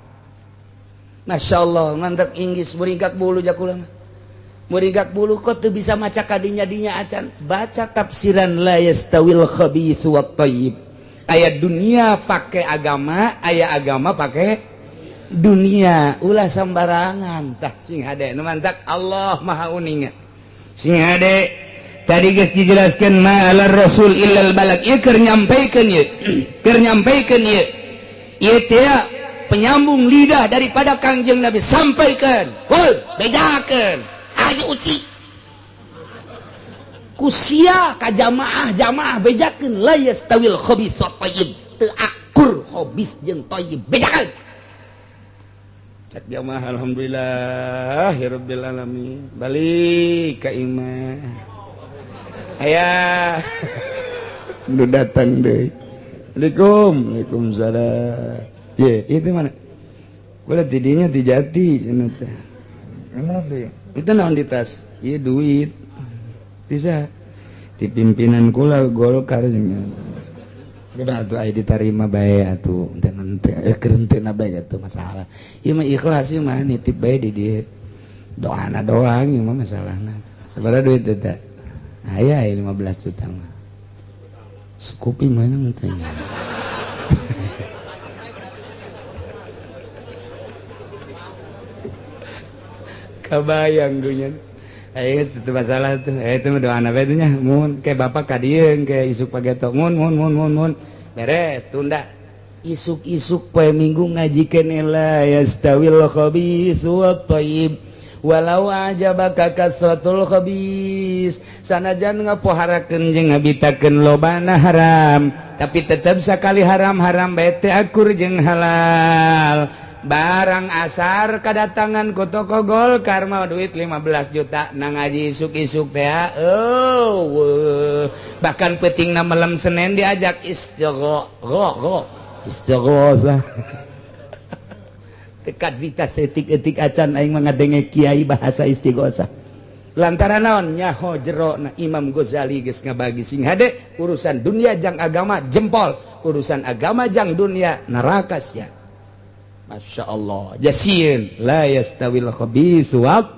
masyaallah mantap inggis muringkak bulu jakulang muringkak bulu kok teu bisa maca kadinya-dinya acan baca tafsiran la yastawil khabithu wat thayyib aya dunia pakai agama aya agama pakai dunia ulah sembarangan tah sing hade nu mantak Allah maha uninga sing hade tadi geus dijelaskeun ma ala rasul illal balag ieu keur nyampaikeun ieu ieu teh penyambung lidah daripada Kangjeng Nabi sampaikan hul bejakeun haji uci kusia ka jamaah bejakeun la yastawil khabith wat thayyib teu akur khabis jeung thayyib bejakeun cak jamaah alhamdulillah rabbil alamin balik ka imah aya nu datang deui Waalaikumsalam ye itu mana kula tidinya di Jati cenah teh kenapa itu naon di tas ieu duit bisa di pimpinan kula Golkar cenah kena atuh aya diterima bae atuh ente kerenteuna bae atuh masalah ieu mah ikhlas ieu mah nitip bae di dieu doana doang ieu mah masalahna sabaraha duit eta aya 15 juta mah Scoopy mana teh kabayang gunya aya geus teu masalah tuh eta mah doana bae nya mun ke bapak ka dieu ke isuk pageto mun beres tunda isuk-isuk poe minggu ngajikeun la yastawil khabithu wat thayyib walau ajabaka kasratul khabis sanajan ngapoharakeun jeung ngabitakeun lobana haram tapi tetep sakali haram-haram bae teh akur jeung halal barang asar kadatangan ku toko Golkar mah duit 15 juta nang ngaji isuk-isuk teh bahkan peutingna malam Senin diajak istighosah tekad vita setik-etik acan aing ngadenge kiai bahasa istighosah lantaran naon nyaho jerona Imam Ghazali geus ngabagi sing hade urusan dunia jang agama jempol urusan agama jang dunia neraka sia Masya Allah jasieun la yastawil khabithu wat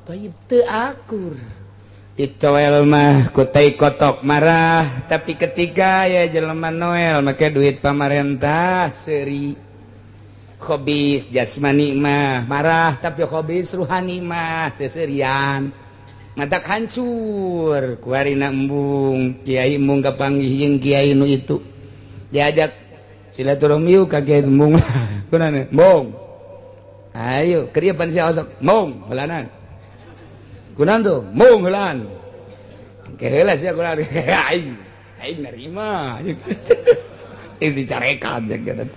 thayyib teu akur dicowel mah ku tai kotok marah tapi ketika ya jelema Noel make duit pamarentah seuri khabis jasmani mah marah tapi khabis ruhani mah seseurian matak hancur ku harina embung kiai embung kapanggih jeung kiai nu itu diajak silaturahmi ka kiai embung kunaon embung ayo keur ieu pan sia osok embung heulanan kunaon tuh embung heulan ke heula sia kunaon aing aing nerima isi carekan jeung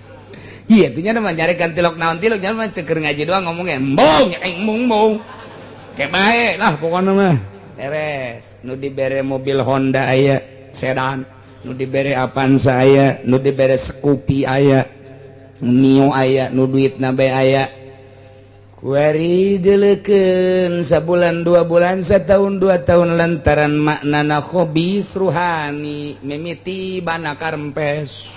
iya tuh nya mah nyarekan tilok naon tilok nya mah ceker ngaji doang ngomongnya embong aing mung ke bae lah pokona mah beres nu dibere mobil Honda aya sedan nu dibere Avanza aya nu dibere Scoopy aya Mio aya nu duitna bae aya kuari deleukeun sabulan 2 bulan satahun 2 tahun lantaran maknana hobis ruhani mimiti bana karempes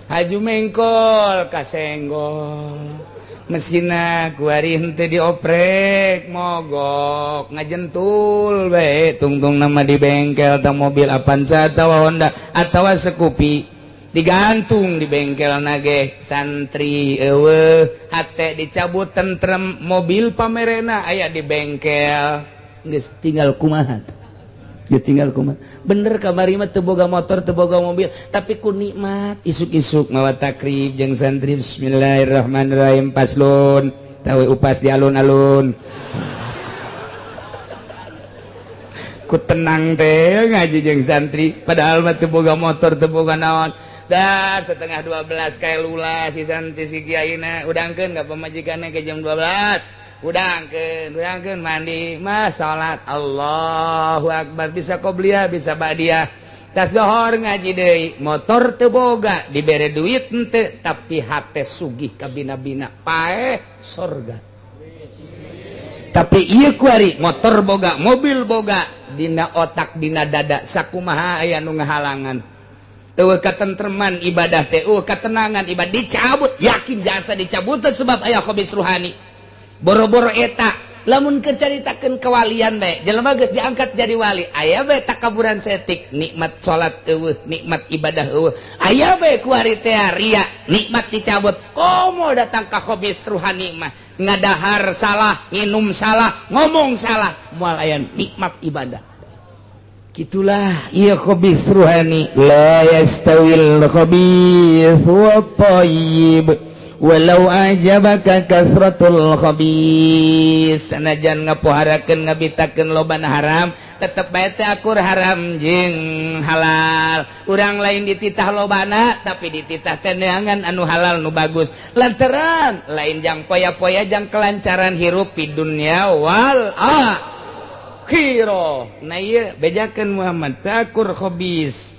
haju mengkol kasenggol mesina kuari henteu dioprek mogok ngajentul bae tungtung nama di bengkel tang mobil Avanza atawa Honda atawa Scoopy digantung di bengkel nage santri eueuh hate dicabut tentrem mobil pamerena aya di bengkel geus tinggal kumaha bener kamari mah teu boga motor teu boga mobil tapi ku nikmat isuk-isuk mawa takrib jeung santri bismillahirrahmanirrahim paslon tawe upas di alun-alun ku tenang teh ngaji jeung santri padahal mah teu boga motor teu boga naon dah setengah 12 kayak lula si santri si kiaina udangkeun ka pamajikanna ke jam 12 udangkeun mandi mah salat Allahu Akbar bisa qobliyah bisa ba'diyah tas dohor ngaji deui motor teu boga dibere duit henteu tapi hate sugih ka bina-bina paeh sorga tapi ieu kuari motor boga mobil boga dina otak dina dada sakumaha aya nu ngahalangan eueuh katentreman ibadah teh eueuh katenangan ibadah dicabut yakin jasa dicabut sebab aya hobis ruhani boro-boro eta lamun keur caritakeun kawalian bae jelema geus diangkat jadi wali aya bae takaburan setik nikmat salat eueuh nikmat ibadah eueuh aya bae kuari teh ria nikmat dicabut komo datang ka hobis ruhani mah ngadahar salah nginum salah ngomong salah moal aya nikmat ibadah gitulah iya khabis ruhani la yastawil khabis wa thayyib walau ajabaka kasratul khabis sanajan ngapoharakeun ngabitakeun lobana haram tetep bae teh akur haram jeung halal urang lain dititah lobana tapi dititah teh neangan anu halal nu bagus lantaran lain jang poya-poya jang kelancaran hirup di dunya wal khiro nah iya bejakan Muhammad takur khobis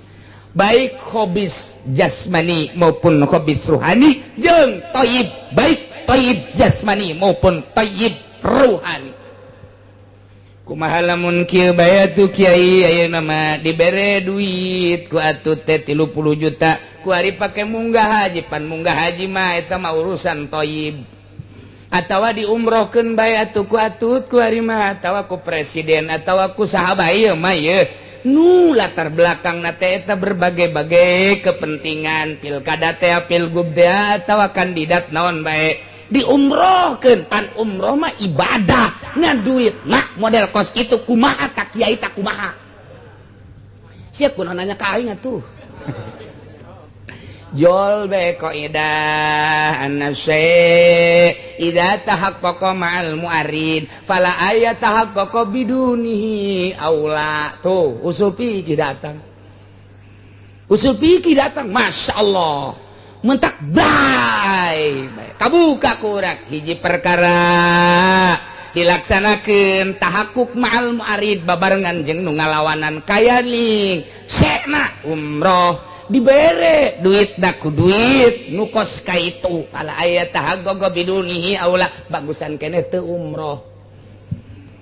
baik khobis jasmani maupun khobis ruhani jeung toyib baik toyib jasmani maupun toyib ruhani kumaha lamun kieu bae atuh kiai ayeuna mah dibere duit ku atuh teh 30 juta ku ari pake munggah haji pan munggah haji mah eta mah urusan toyib atawa diumrohkeun bae atuh ku atut ku ari mah atawa ku presiden atawa ku sahabat ieu mah ye nu latar belakangna teh eta berbagai-bagai kepentingan pilkada teh pilgub teh atawa kandidat naon bae diumrohkeun pan umroh mah ibadah nya duit nah model kos kitu kumaha tak kiai tak kumaha siap kunaon nanya ka aing atuh jol be qaidah an-nafsi idza tahaqqaqa ma'al mu'arid fala ayat tahaqqaqa bidunihi aula tuh usul fikih datang masyaallah mentak bae kabuka kurang hiji perkara dilaksanakeun tahakkuk ma'al mu'arid babarengan jeung nu ngalawanan kayaning sekna umroh dibere duit daku duit nukos ka itu pala ayat tahaggogo bidunihi aula bagusan kene teu umroh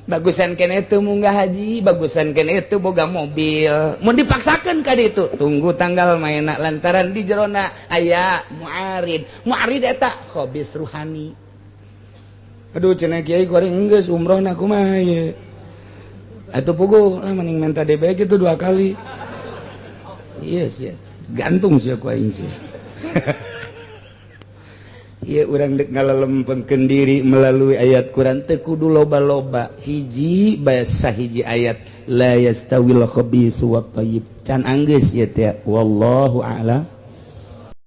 bagusan kene teu munggah haji bagusan kene teu boga mobil mun dipaksakeun ka ditu tunggu tanggal maena lantaran di jerona aya muarid eta khabis ruhani aduh cenah kiai goreng geus umroh na kumaha ye atuh puguh lah mending minta DB gitu 2 kali iya sih gantung sih aku aing sih iya urang dek ngalalempengkeun diri melalui ayat Quran teu kudu loba-loba hiji basa hiji ayat la yastawil khabisu wat thayyib can anggeus ieu teh wallahu a'lam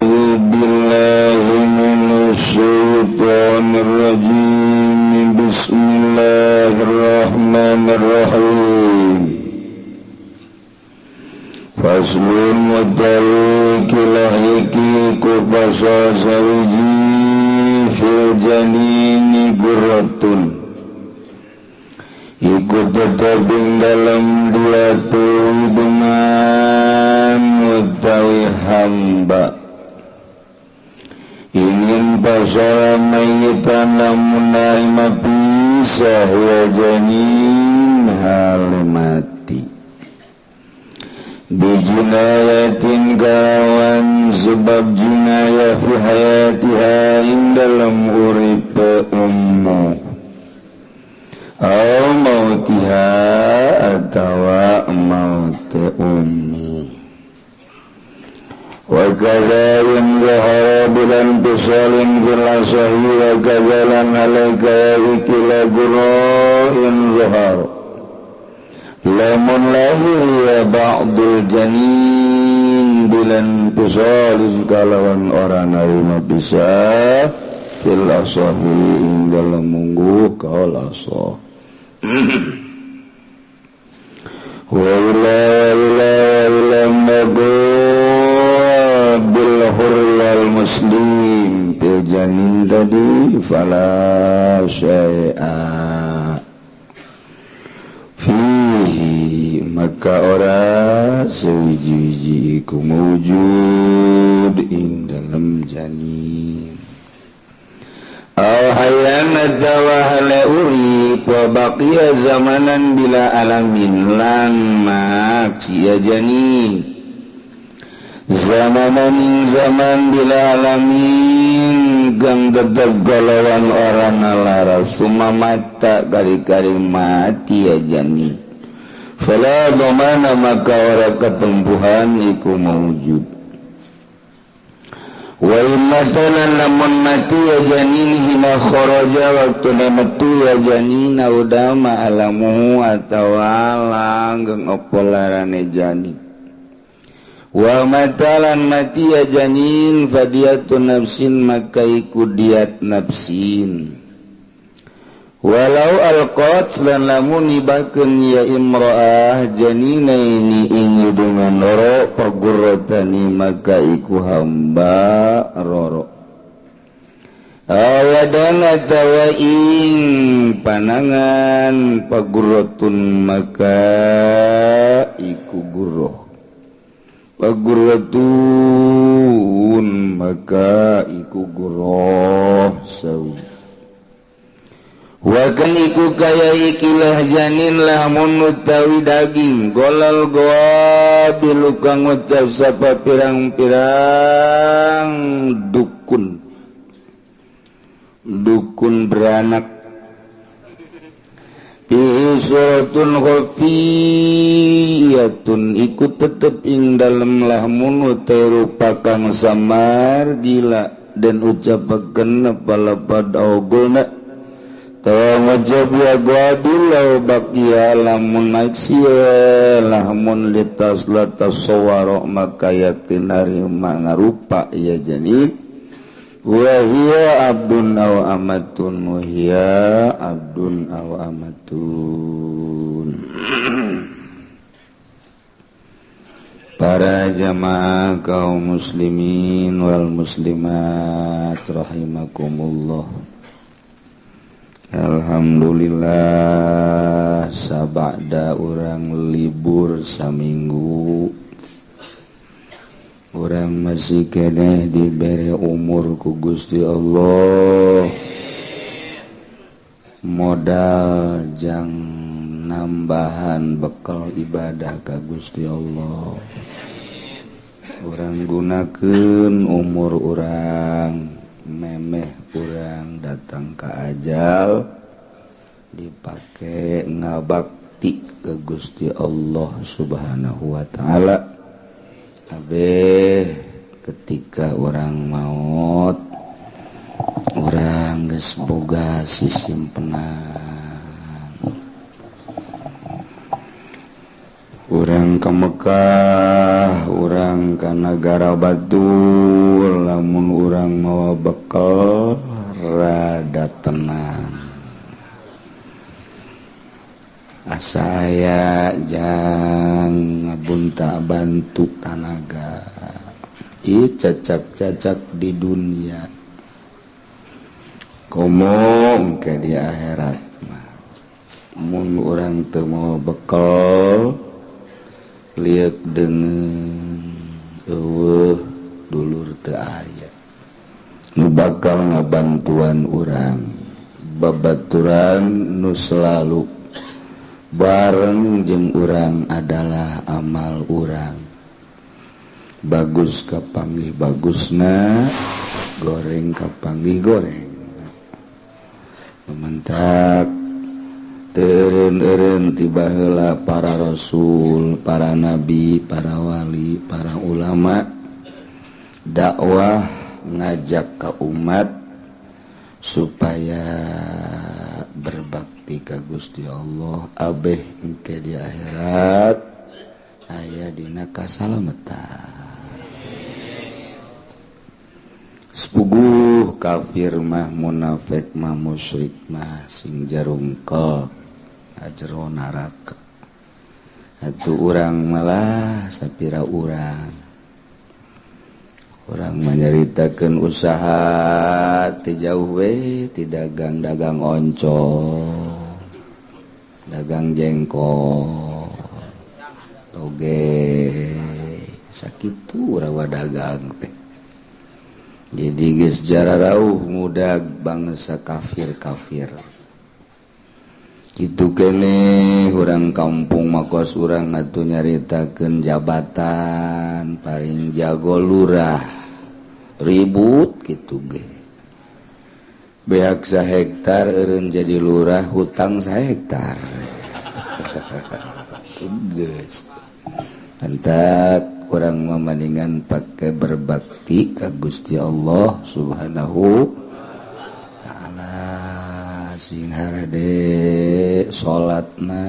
billahi minasyaitonir rajim bismillahirrahmanirrahim Faslun mutawi kilah iki ku pasal sawiji fil janini gurratun iku tetaping dalam dua hubungan mutawi hamba ingin pasal mayitan lamun naima pisah wa janin hal mati bijinayatin kawan sebab jinayah fi hayatiha ing dalam urip ummu au mautiha atawa maut ummi wa kadzain zahara bulan pisalin bilasahi wa kadzalan alaika ikila guro'in zahara lamun lahir ya ba'dul janin bilan pisalin kalawan orang narima bisa fil asahi dalam mungguh kaul asah wa ila bil hurwal muslim bil janin tadi fala syai'a fihi maka ora sewiji-wiji iku mawjud ing dalam janin au hayana dawahale urip wa baqiya zamanan bila alamin lan maksiya janin zamanan ing zaman bila alamin gang tetap galawan orang nalara summa mata kari-kari mati ya janin fala dhamana maka ora ketempuhan iku mawujud wa imatalan lamun mati ya janin hina kharaja waktu metu ya janin udama alamu atawa langgeng opolarane janin wa matalan mati ya janin fadiyatun nafsin maka iku diat nafsin walau alqat lan lamun nibakeun ya imra'ah janinaini ing hubungan loro pagurratani maka iku hamba roro awadan atawa ing panangan pagurratun maka iku guruh pagurratun maka iku guruh sawi wakan iku kaya ikilah janin lamun utawi daging golal goa bilukang ngucap sapa pirang-pirang dukun beranak suratun khafiyatun iku tetep ing dalem lamun utawi rupakan samar gila dan ucapaken palapad ogolna tawa wajab ya gwadul baqiya lamun maksiya lamun litas latasawara maka yatinari mangarupa ya janin wa hiya abdun aw amatun wa hiya abdun aw amatun. Para jamaah kaum muslimin wal muslimat rahimakumullah. Alhamdulillah sabada orang libur saminggu orang masih keneh diberi umur ku Gusti Allah modal jang nambahan bekal ibadah ka Gusti Allah orang gunakeun umur orang memeh kurang datang ke ajal dipakai ngabakti ke Gusti Allah Subhanahu wa ta'ala abe ketika orang maut orang geus boga sisimpenan orang ke Mekah orang ke negara Batul lamun orang mau bekal rada tenang saya jangan ngabunta bantu tanaga cacak-cacak di dunia komong ke di akhirat mun orang teu mau bekal liek dengan dulur teu aya nu bakal ngabantuan urang babaturan nu selalu bareng jeung urang adalah amal urang bagus kapanggih bagusna goreng kapanggih goreng mementak teureun-eureun tiba heula para rasul, para nabi, para wali, para ulama dakwah ngajak ka umat supaya berbakti ka Gusti Allah abeh engke di akhirat aya dina kasalametan. Sepuguh kafir mah munafik mah musyrik mah sing jarungkel ajero neraka. Atuh urang malah sapira urang menyaritakeun usaha ti jauh we ti dagang oncom dagang jengkol toge sakitu rawa dagang teh jadi geus jararauh mudag bangsa kafir kitu keneh urang kampung makos urang atuh nyaritakeun jabatan paling jago lurah ribut gitu ge beak 1 hektar eureun jadi lurah hutang 1 hektar geus mantap urang mamandingan pake berbakti ka Gusti Allah Subhanahu taala sing harade salatna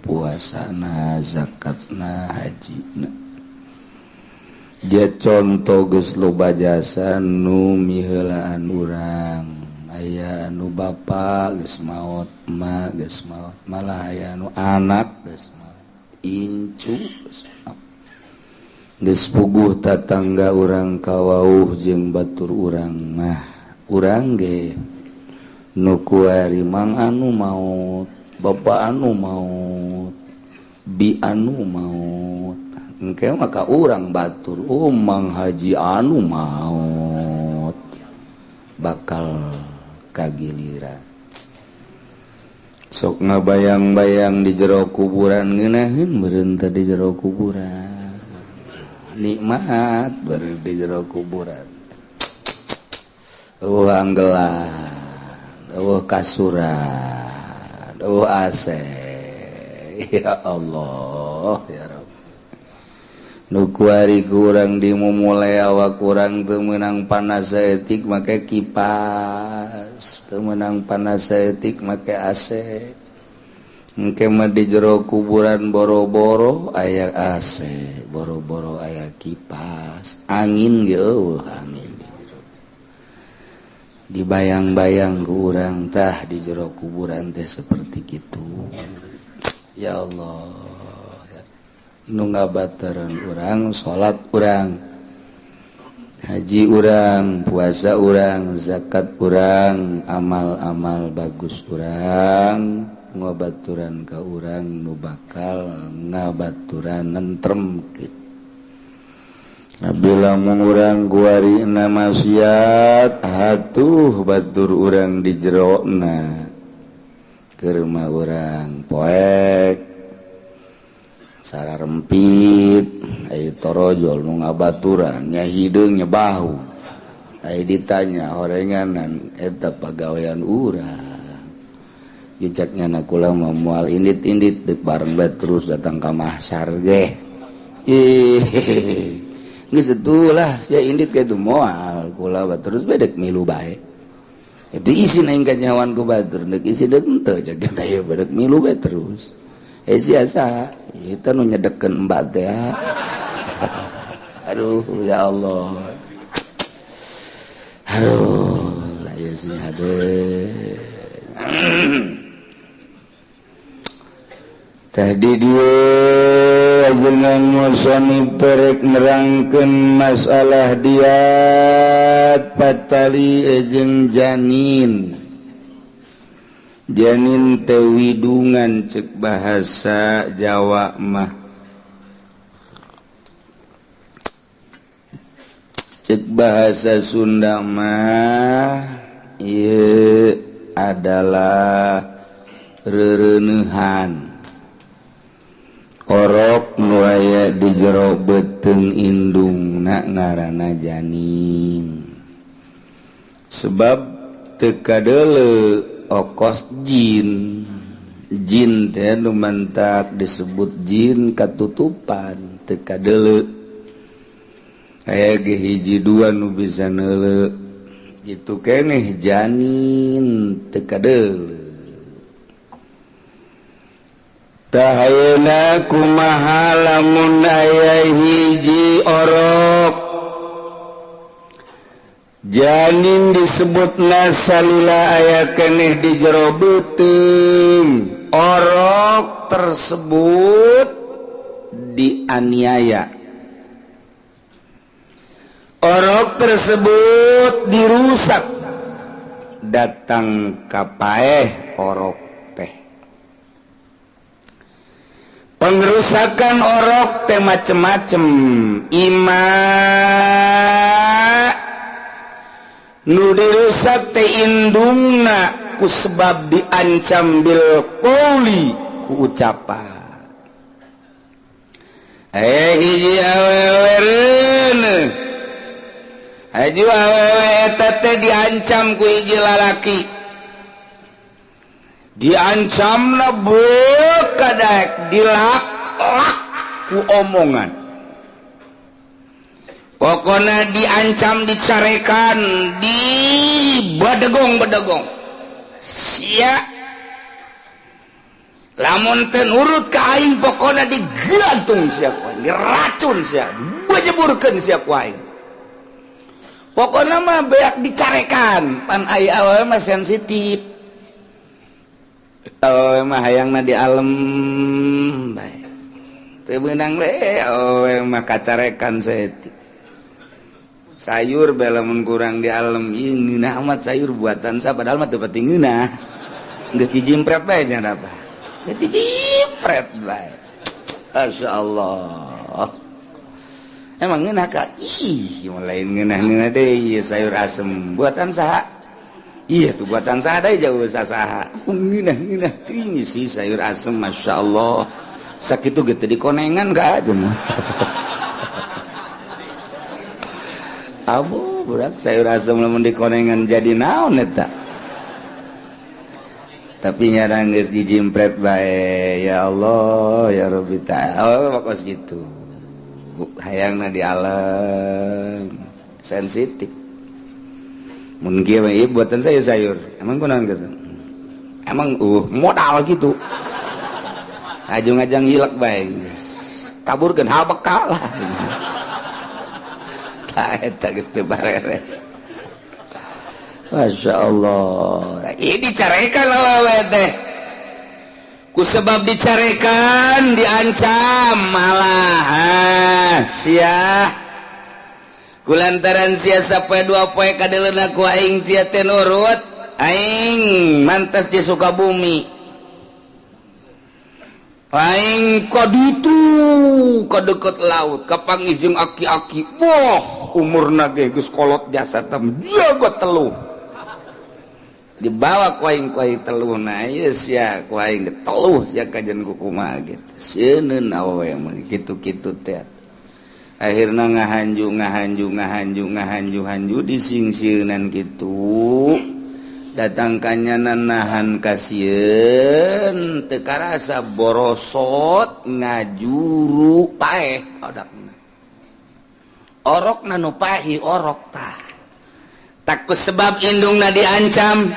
puasana zakatna hajina dia contoh geus loba jasa nu miheulaan urang aya anu bapa geus maot ma geus maot malah aya anu anak geus maot incu geus maot geus puguh tatangga urang kawauh jeung batur urang mah urang ge nu kuari mang anu maot bapa anu maot bi anu maot engke maka urang batur mang haji anu maot bakal kagiliran sok ngabayang-bayang di jero kuburan ngeunaheun meureun teh di jero kuburan nikmat beureun di jero kuburan anggelan kasuran AC ya Allah ya Rabb nu kuari kurang dimulai awak kurang teu meunang panas saeutik make kipas teu meunang panas saeutik make AC engke mah di jero kuburan boro-boro aya AC boro-boro aya kipas angin ge angin dibayang-bayang ku urang tah di jero kuburan teh seperti kitu ya Allah nu ngabateran urang salat urang haji urang puasa urang zakat urang amal-amal bagus urang ngabaturan ka urang nu bakal ngabaturan nentrem kitu apabila mun urang guarina maksiat atuh batur urang di jerona keur mah urang poek sararempit ai torojol nu ngabaturan nya hideung nya bahu ai ditanya horenganan eta pagawean urang gicaknya nakula moal indit-indit deuk bareng bae terus datang ka mahsyar ge geus atulah sia indit kitu moal kula terus bae deuk milu bae itu isi aing kanyawan ku batur deuk isi deuk henteu ceuk aya deuk milu bae terus siasa kita nu nyedekeun mbak teh aduh ya Allah aduh aya sih hade tadi dia dengan musonib terek nerangkeun masalah diat patali jeung janin tewidungan cek bahasa Jawa mah cek bahasa Sunda mah ieu adalah rereneuhan orok nu aya di jero beuteung indungna ngaranna janin sebab teu kadeuleu okos jin teh nu mantak disebut jin katutupan teu kadeuleu aya ge hiji dua nu bisa neuleu gitu keneh janin teu kadeuleu tahayeuna kumaha lamun aya hiji orok janin disebutna salila aya keneh di jero beuteung orok tersebut dianiaya orok tersebut dirusak datang ka paeh orok teh pengrusakan orok teh macem-macem ima nu dirusak teh indungna ku sebab diancam bil qouli ku ucapan hiji awewe reuneuh aju awewe eta teh diancam ku hiji lalaki diancamna beuh dilak ku omongan pokoknya diancam dicarekan di badegong sia lamun teu nurut ka aing pokoknya digantung sia ku aing diracun sia bajeburkeun sia ku aing pokoknya mah beak dicarekan pan aya awewe mah sensitif awewe mah hayangna di alem bae teu beunang we awewe mah kacarekan saeutik sayur belamun kurang di alam ini ngeunah amat sayur buatan sa padahal mah teu pati ngeunah geus dijimpret bae nya apa geus dijimpret bae masyaallah emang ngeunah ka ih lain ngeunah deui ieu sayur asem buatan saha iya tuh buatan saha deui jauh saha ngeunah tinggi sih sayur asem masyaallah sakitu ge teu dikonengan ka aja mah abu budak sayur asem lamun dikonengan jadi naon eta tapi nyarang geus dijimpret bae ya Allah ya Rabbi ta'ala pokos gitu hayangna di alam sensitif mun kieu mah buatan sayur emang kunaon gitu emang modal gitu ajung-ajang hilek bae taburkeun hal bekal lah eta geus teu bareres masyaallah ieu dicarekan awewe teh ku sebab dicarekan diancam malah sia kulantaran sia sapoe dua poe kadeleuna ku aing tia teh nurut aing mantas di Sukabumi aing kaditu kadeket laut kapanggih jeung aki-aki wah umurna ge geus kolot jasad jago teluh dibawa ku aing teluhna ieu sia ku aing teluh sia kajen ku kumaha gitu seuneun awewe mah kitu-kitu teh akhirna ngahanju disingsieunnan kitu datang kanyanan nahan kasieun teu karasa borosot ngajuru paeh odakna orokna nu pahi orok tah takut sebab indungna diancam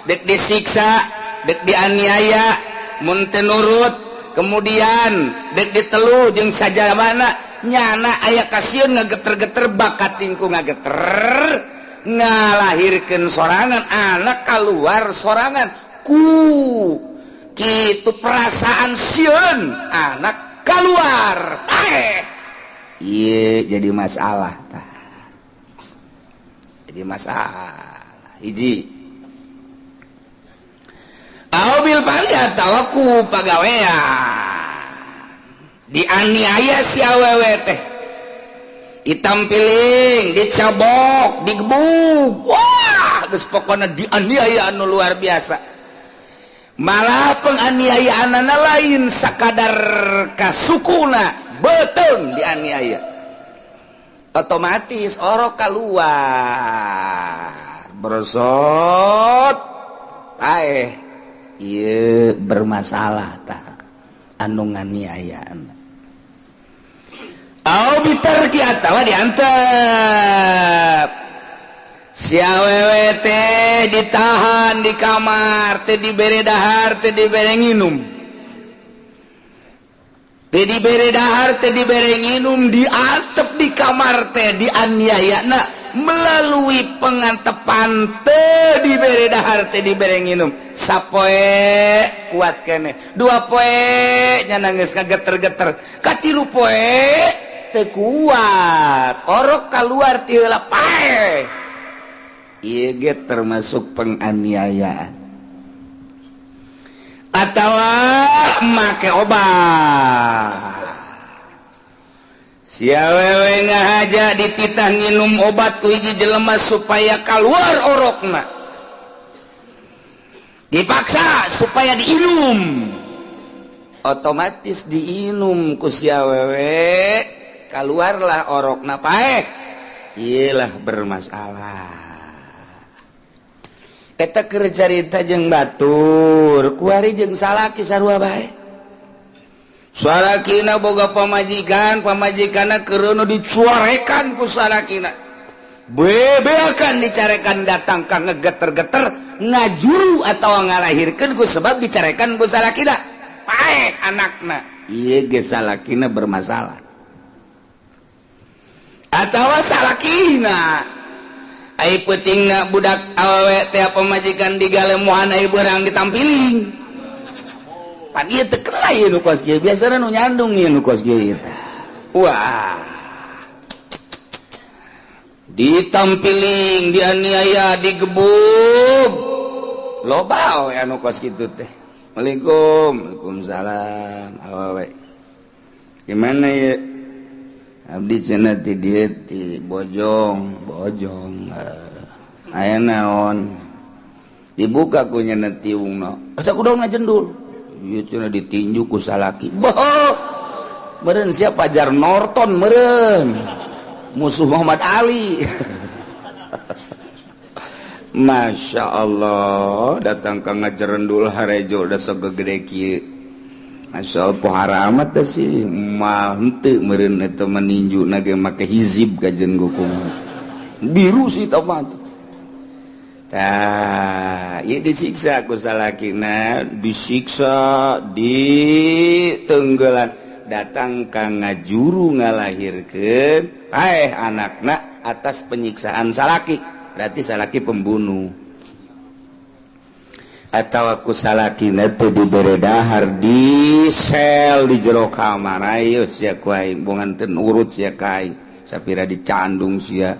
dek disiksa dek dianiaya mun teu nurut kemudian dek ditelu jeung sajabana nyana aya kasieun ngageter-geter bakat tingku ngageter ngalahirkeun sorangan anak keluar sorangan ku gitu perasaan sieun anak keluar iya jadi masalah jadi masalah hiji aubil paliat tawaku pagawean dianiaya si awewe teh ditampiling dicabok digebuk wah geus pokona dianiaya anu luar biasa malah penganiayaan lain sakadar kasukuna beton dianiaya otomatis orok keluar bersot iya bermasalah tak anu nganiayaan au bitarki atawa diantep si awewe teh ditahan di kamar teh dibere dahar teh dibere nginum teh dibere dahar teh dibere nginum diantep di kamar teh dianiayana melalui pengantepan teh dibere dahar teh dibere nginum sapoe kuat kene dua poe nya nangis kageter-geter katilu poe teu kuat orok keluar ti heula pae ieu ge termasuk penganiayaan atawa make obat si awewe ngahaja dititah nginum obat ku hiji jelema supaya keluar orokna dipaksa supaya diinum otomatis diinum ku si awewe keluarlah orokna paeh iyalah bermasalah eta keur carita jeung batur kuari jeung salaki sarua bae salakina boga pamajikanna keureuno dicuarekan ku salakina bebeakan dicarekan datang ka ngegeter-geter ngajuru atau ngalahirkeun ku sebab dicarekan ku salakina paeh anakna ieu ge salakina bermasalah atawa salakina ai peutingna budak awewe teh pamajikan digalemohan ai beurang ditampiling pan ieu teu kenal ieu nu kos kieu biasana nu nyandung ieu nu kos kieu tah wah ditampiling dianiaya digebuk loba we anu kos kitu teh Waalaikumsalam awewe gimana ya abdi cenah ti dieu ti bojong aya naon dibuka ku nya tiungna eta kudauna jendul ieu cenah ditinju ku salaki meureun sia Fajar Norton meureun musuh Muhammad Ali Masya Allah datang ka ngajerendul harejo da segede kieu Masya Allah pohara amat sih mah henteu meureun eta meninju nage make hizib kajen gukum biru sih tamat tah ieu disiksa ku salakina disiksa ditenggeulan datang ka ngajuru ngalahirkeun anakna atas penyiksaan salaki berarti salaki pembunuh atau aku salakina teh dibere dahar di sel di jero kamar ayo sia ku aing bongan teu nurut sia ka aing sapira dicandung sia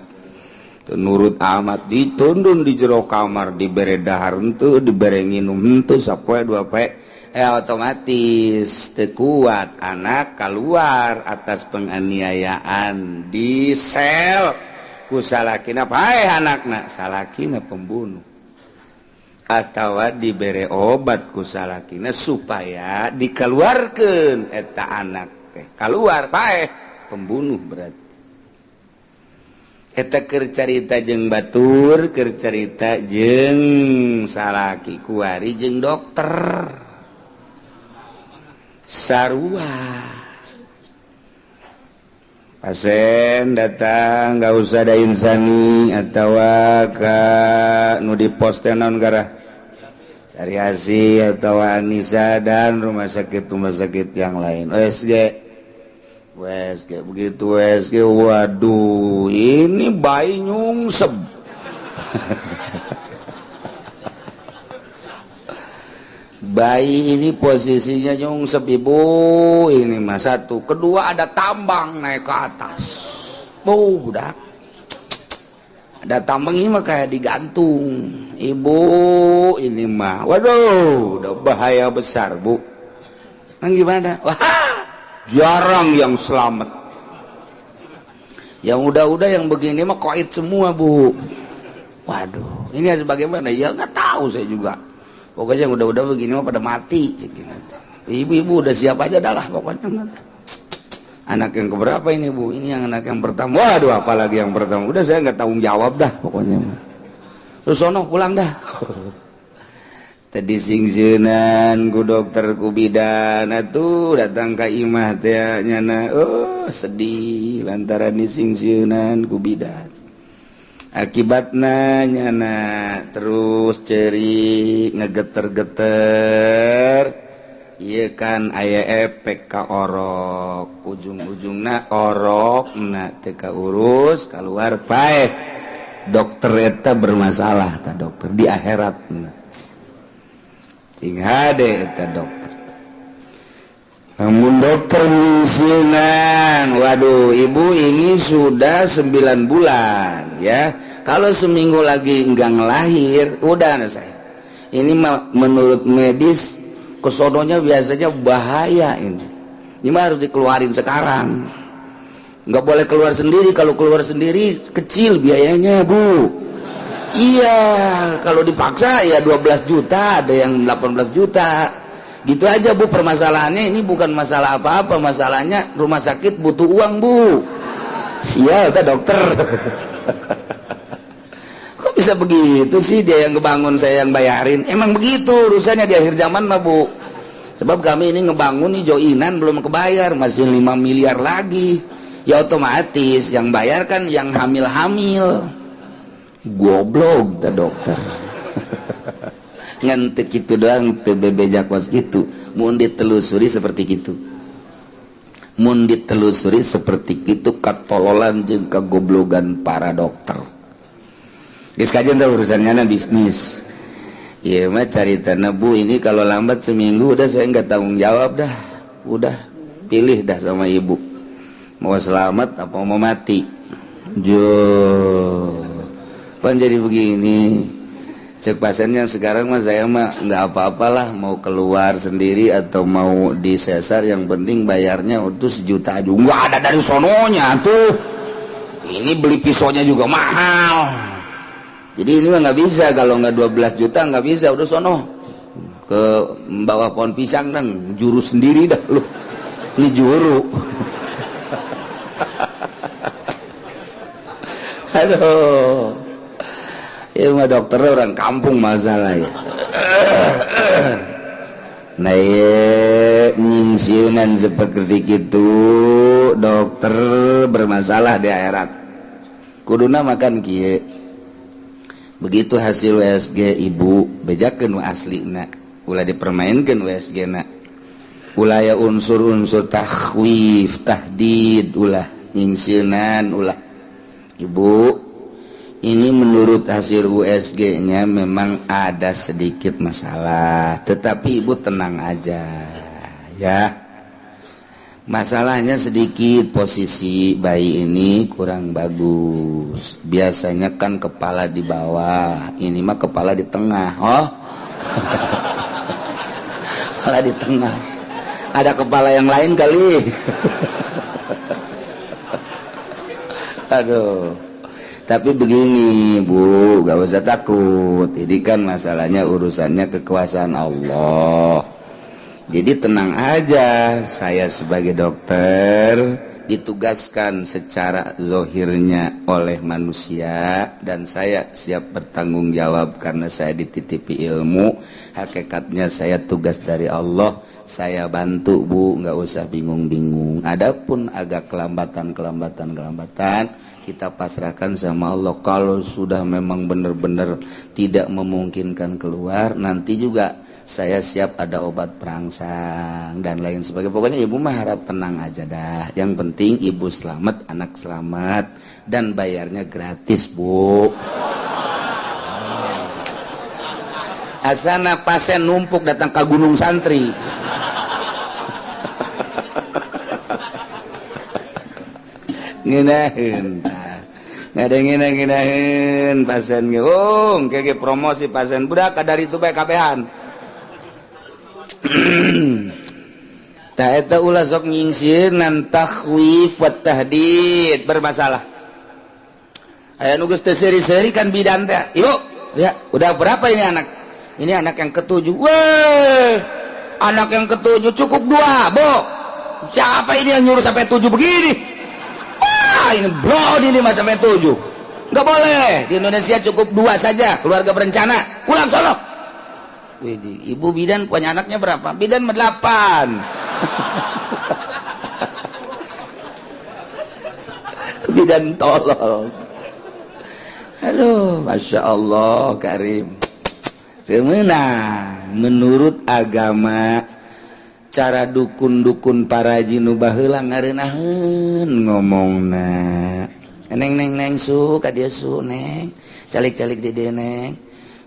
teu nurut amat ditundun di jero kamar dibere dahar henteu dibere nginum henteu sapoe dua poe otomatis teu kuat anak keluar atas penganiayaan di sel ku salakina paeh anakna salakina pembunuh atau diberi obat ku salakina supaya dikeluarkeun eta anak teh keluar paeh pembunuh berarti eta keur carita jeung batur keur carita jeung salaki kuari jeung dokter sarua pasien datang nggak usah ada insani atau ka nu di pos tenon gara cari hasil atau Anissa dan rumah sakit yang lain WSG begitu WSG waduh ini bayi nyungsep bayi ini posisinya nyungsep ibu ini mah satu, kedua ada tambang naik ke atas. Budak ada tambang ini mah kayak digantung ibu ini mah, waduh udah bahaya besar bu. Nah gimana? Wah jarang yang selamat, yang udah-udah yang begini mah koit semua bu. Waduh ini harus bagaimana ya nggak tahu saya juga, pokoknya yang udah-udah begini mah pada mati. Ibu-ibu udah siap aja dah lah pokoknya. Anak yang keberapa ini bu? Ini yang anak yang pertama. Waduh apalagi yang pertama, udah saya nggak tanggung jawab dah pokoknya. Terus sono pulang dah. Tadi singsieunan ku dokter ku bidan atuh datang ka imah teh nyana, oh sedih lantaran disingsieunan ku bidan. Akibatna nyana terus ceri ngegeter-geter. Iya kan aya efek ka orok, ujung-ujungna orok na teu kaurus keluar bae. Dokter eta bermasalah ta dokter di akhiratna. Cing hade eta dokter. Namun dokter nyingsieunan, waduh ibu ini sudah 9 bulan ya. Kalau seminggu lagi enggak ngelahir, udah saya. Ini menurut medis kesononya biasanya bahaya ini. Ini mah harus dikeluarin sekarang. Nggak boleh keluar sendiri. Kalau keluar sendiri kecil biayanya bu. Iya, kalau dipaksa ya 12 juta, ada yang 18 juta. Gitu aja bu permasalahannya. Ini bukan masalah apa-apa, masalahnya rumah sakit butuh uang bu. Sial ta dokter. Kok bisa begitu sih, dia yang ngebangun saya yang bayarin. Emang begitu urusannya di akhir zaman mah bu. Sebab kami ini ngebangun nih joinan belum kebayar, masih 5 miliar lagi. Ya otomatis yang bayar kan yang hamil-hamil. Goblok ta dokter. Ngantek gitu doang PBB jakwas gitu. Mun ditelusuri seperti gitu. Mun ditelusuri seperti itu katololan jeung kagoblogan para dokter. Geus kajian tuh urusannya bisnis. Iya mah carita bu ini kalau lambat seminggu udah saya nggak tanggung jawab dah. Udah pilih dah sama ibu. Mau selamat apa mau mati. Pan jadi begini. Cek pasiennya sekarang mah saya mah nggak apa-apalah mau keluar sendiri atau mau disesar, yang penting bayarnya itu 1 juta aja. Nggak ada dari sononya tuh. Ini beli pisaunya juga mahal. Jadi ini mah nggak bisa, kalau nggak 12 juta nggak bisa, udah sono ke bawah pohon pisang dan juru sendiri dah lu. Ini juru. Aduh. Ya mah dokter orang kampung masalah ya. Nah ya nyingsiunan seperti itu dokter bermasalah di akhirat. Kuduna makan kieu. Begitu hasil USG ibu bejakeun aslina ulah dipermainkeun USG na, ulah ya unsur-unsur takhwif tahdid ulah nyingsieunan ulah. Ibu ini menurut hasil USG nya memang ada sedikit masalah, tetapi ibu tenang aja ya. Masalahnya sedikit, posisi bayi ini kurang bagus. Biasanya kan kepala di bawah, ini mah kepala di tengah. Oh, kepala di tengah. Ada kepala yang lain kali. Aduh. Tapi begini bu, gak usah takut. Ini kan masalahnya urusannya kekuasaan Allah. Jadi tenang aja, saya sebagai dokter ditugaskan secara zohirnya oleh manusia dan saya siap bertanggung jawab karena saya dititipi ilmu. Hakikatnya saya tugas dari Allah, saya bantu bu, nggak usah bingung-bingung. Adapun agak kelambatan kita pasrahkan sama Allah. Kalau sudah memang benar-benar tidak memungkinkan keluar, nanti juga saya siap ada obat perangsang dan lain sebagainya. Pokoknya ibu mah harap tenang aja dah. Yang penting ibu selamat, anak selamat, dan bayarnya gratis bu. asana pasien numpuk datang ke gunung santri. Ngeunaheun ngadengin pasien ge kege promosi pasien budak kadari itu bae kabehan. Ta eta ulah sok nyingsieun takhwif wa tahdid bermasalah. Aya nu geus teu seuri-seuri kan bidan teh. Ibu, ya, udah berapa ini anak? Ini anak yang ketujuh. Weh, anak yang ketujuh cukup 2, Bu. Siapa ini yang nyuruh sampai 7 begini? Wah, ini bro ini mah sampai 7. Enggak boleh. Di Indonesia cukup 2 saja, keluarga berencana. Pulang sono. Widih, ibu bidan punya anaknya berapa? Bidan 8. Bidan tolol. Aduh, Masya Allah Karim. Temenang, menurut agama cara dukun-dukun para jinu baheula ngarenaheun ngomongna. Neng su ka dieu su neng. Calik-calik di dieu neng.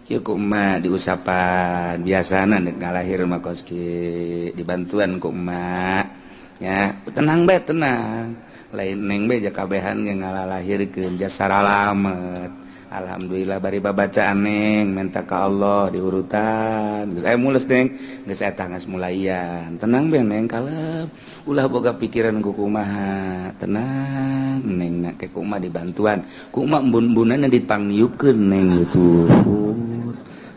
Kieu kumaha diusapan biasana nek ngalahir mah koski dibantuan ku emak. Ya, tenang bae tenang. Lain neng bae ja kabehan ge ngalalahirkeun jasa salamet. Alhamdulillah bari babacaan neng minta ka Allah diurutan geus aya mulus neng geus eta geus mulaian tenang bae neng kalem ulah boga pikiran ku kumaha tenang neng nak ke kumaha dibantuan kumaha embun-embunan dipangniupkeun neng gitu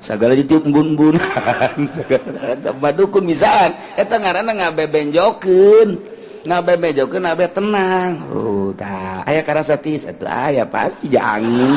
sagala ditiup embun-embunan sagala eta badukun misalan eta ngaranna ngabebenjokeun abe tenang. Oh, tah aya karasa tis atuh aya pasti ja angin.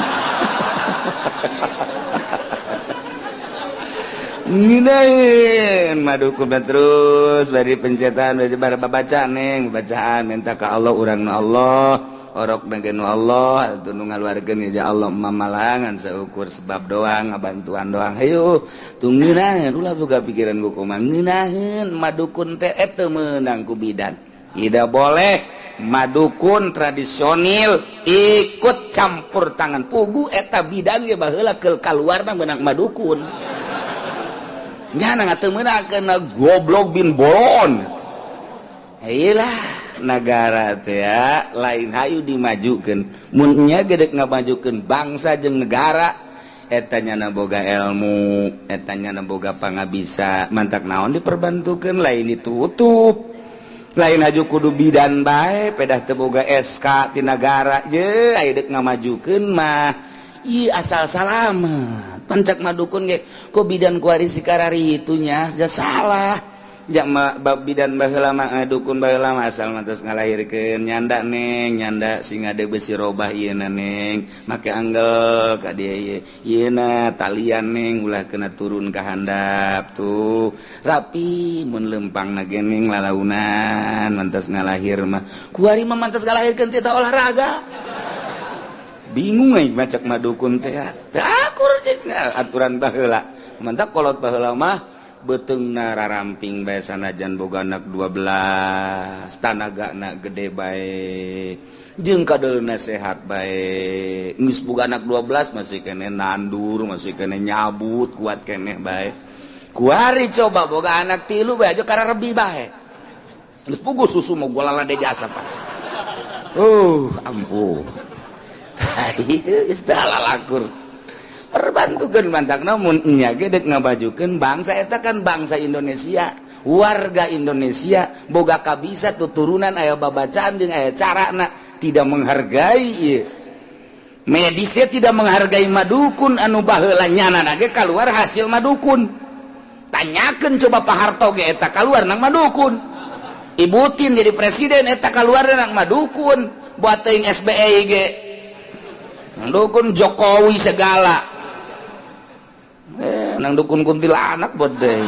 Nginain madukun terus bari pencetan bari baca neng bacaan minta ka Allah urangna Allah orok nagenu Allah atuh nu ngaluarkeun ya Allah mamalangan seukur sebab doang ngabantuan doang hayu tunggunaheun ulah boga pikiran ku kumaha ngeunaheun madukun teh eta meunang ku bidan. Tidak boleh madukun tradisional ikut campur tangan pugu eta bidan ge baheula keul kaluarna meunang madukun nya teu meunangkeun goblok bin bolon. Iyalah negara teh ya lain hayu dimajukeun mun nya gedek ngamajukeun bangsa jeung negara eta nya boga ilmu eta nya boga pangabisa mantak naon diperbantukeun lain ditutup. Lain aju kudu bidan bae pedah teu boga SK ti nagara je aya deuk ngamajukeun mah ieu asal salamet pancak madukun ge ku bidan kuari sikarari itunya ja salah jak bidan baheula mah dukun baheula mah asal mantos ngalahirkeun nyanda neng nyanda sing ade besi robah ieuna neng make anggel ka dieu ieuna talian neng ulah kena turun ka handap tuh rapi mun lempangna ge neng lalaunan mantos ngalahir mah kuari mah mantos ngalahirkeun ti olahraga bingung euy macak madukun teh akur aturan baheula mantap kolot baheula mah beteungna raramping bae sanajan boga anak 12 tanagana gede bae jeung kadeulna sehat bae geus boga anak 12 masih kene nandur masih kene nyabut kuat keneh bae kuari coba boga anak 3 bae aja kararebi bae geus puguh susu mah gua lalade jasa Pak ampun geus teu halalakur perbantukeun mantak namun nya ge deuk ngabajukeun bangsa eta kan bangsa Indonesia warga Indonesia boga kabisa tuturunan aya babacaan jeung aya carana tidak menghargai ieu medisnya tidak menghargai madukun anu baheula nyanana ge kaluar hasil madukun tanyakeun coba Pak Harto ge eta kaluar nang madukun Ibu Tin jadi presiden eta kaluar nang madukun buat teuing SBY ge dukun Jokowi segala nang dukun kuntilanak bodeng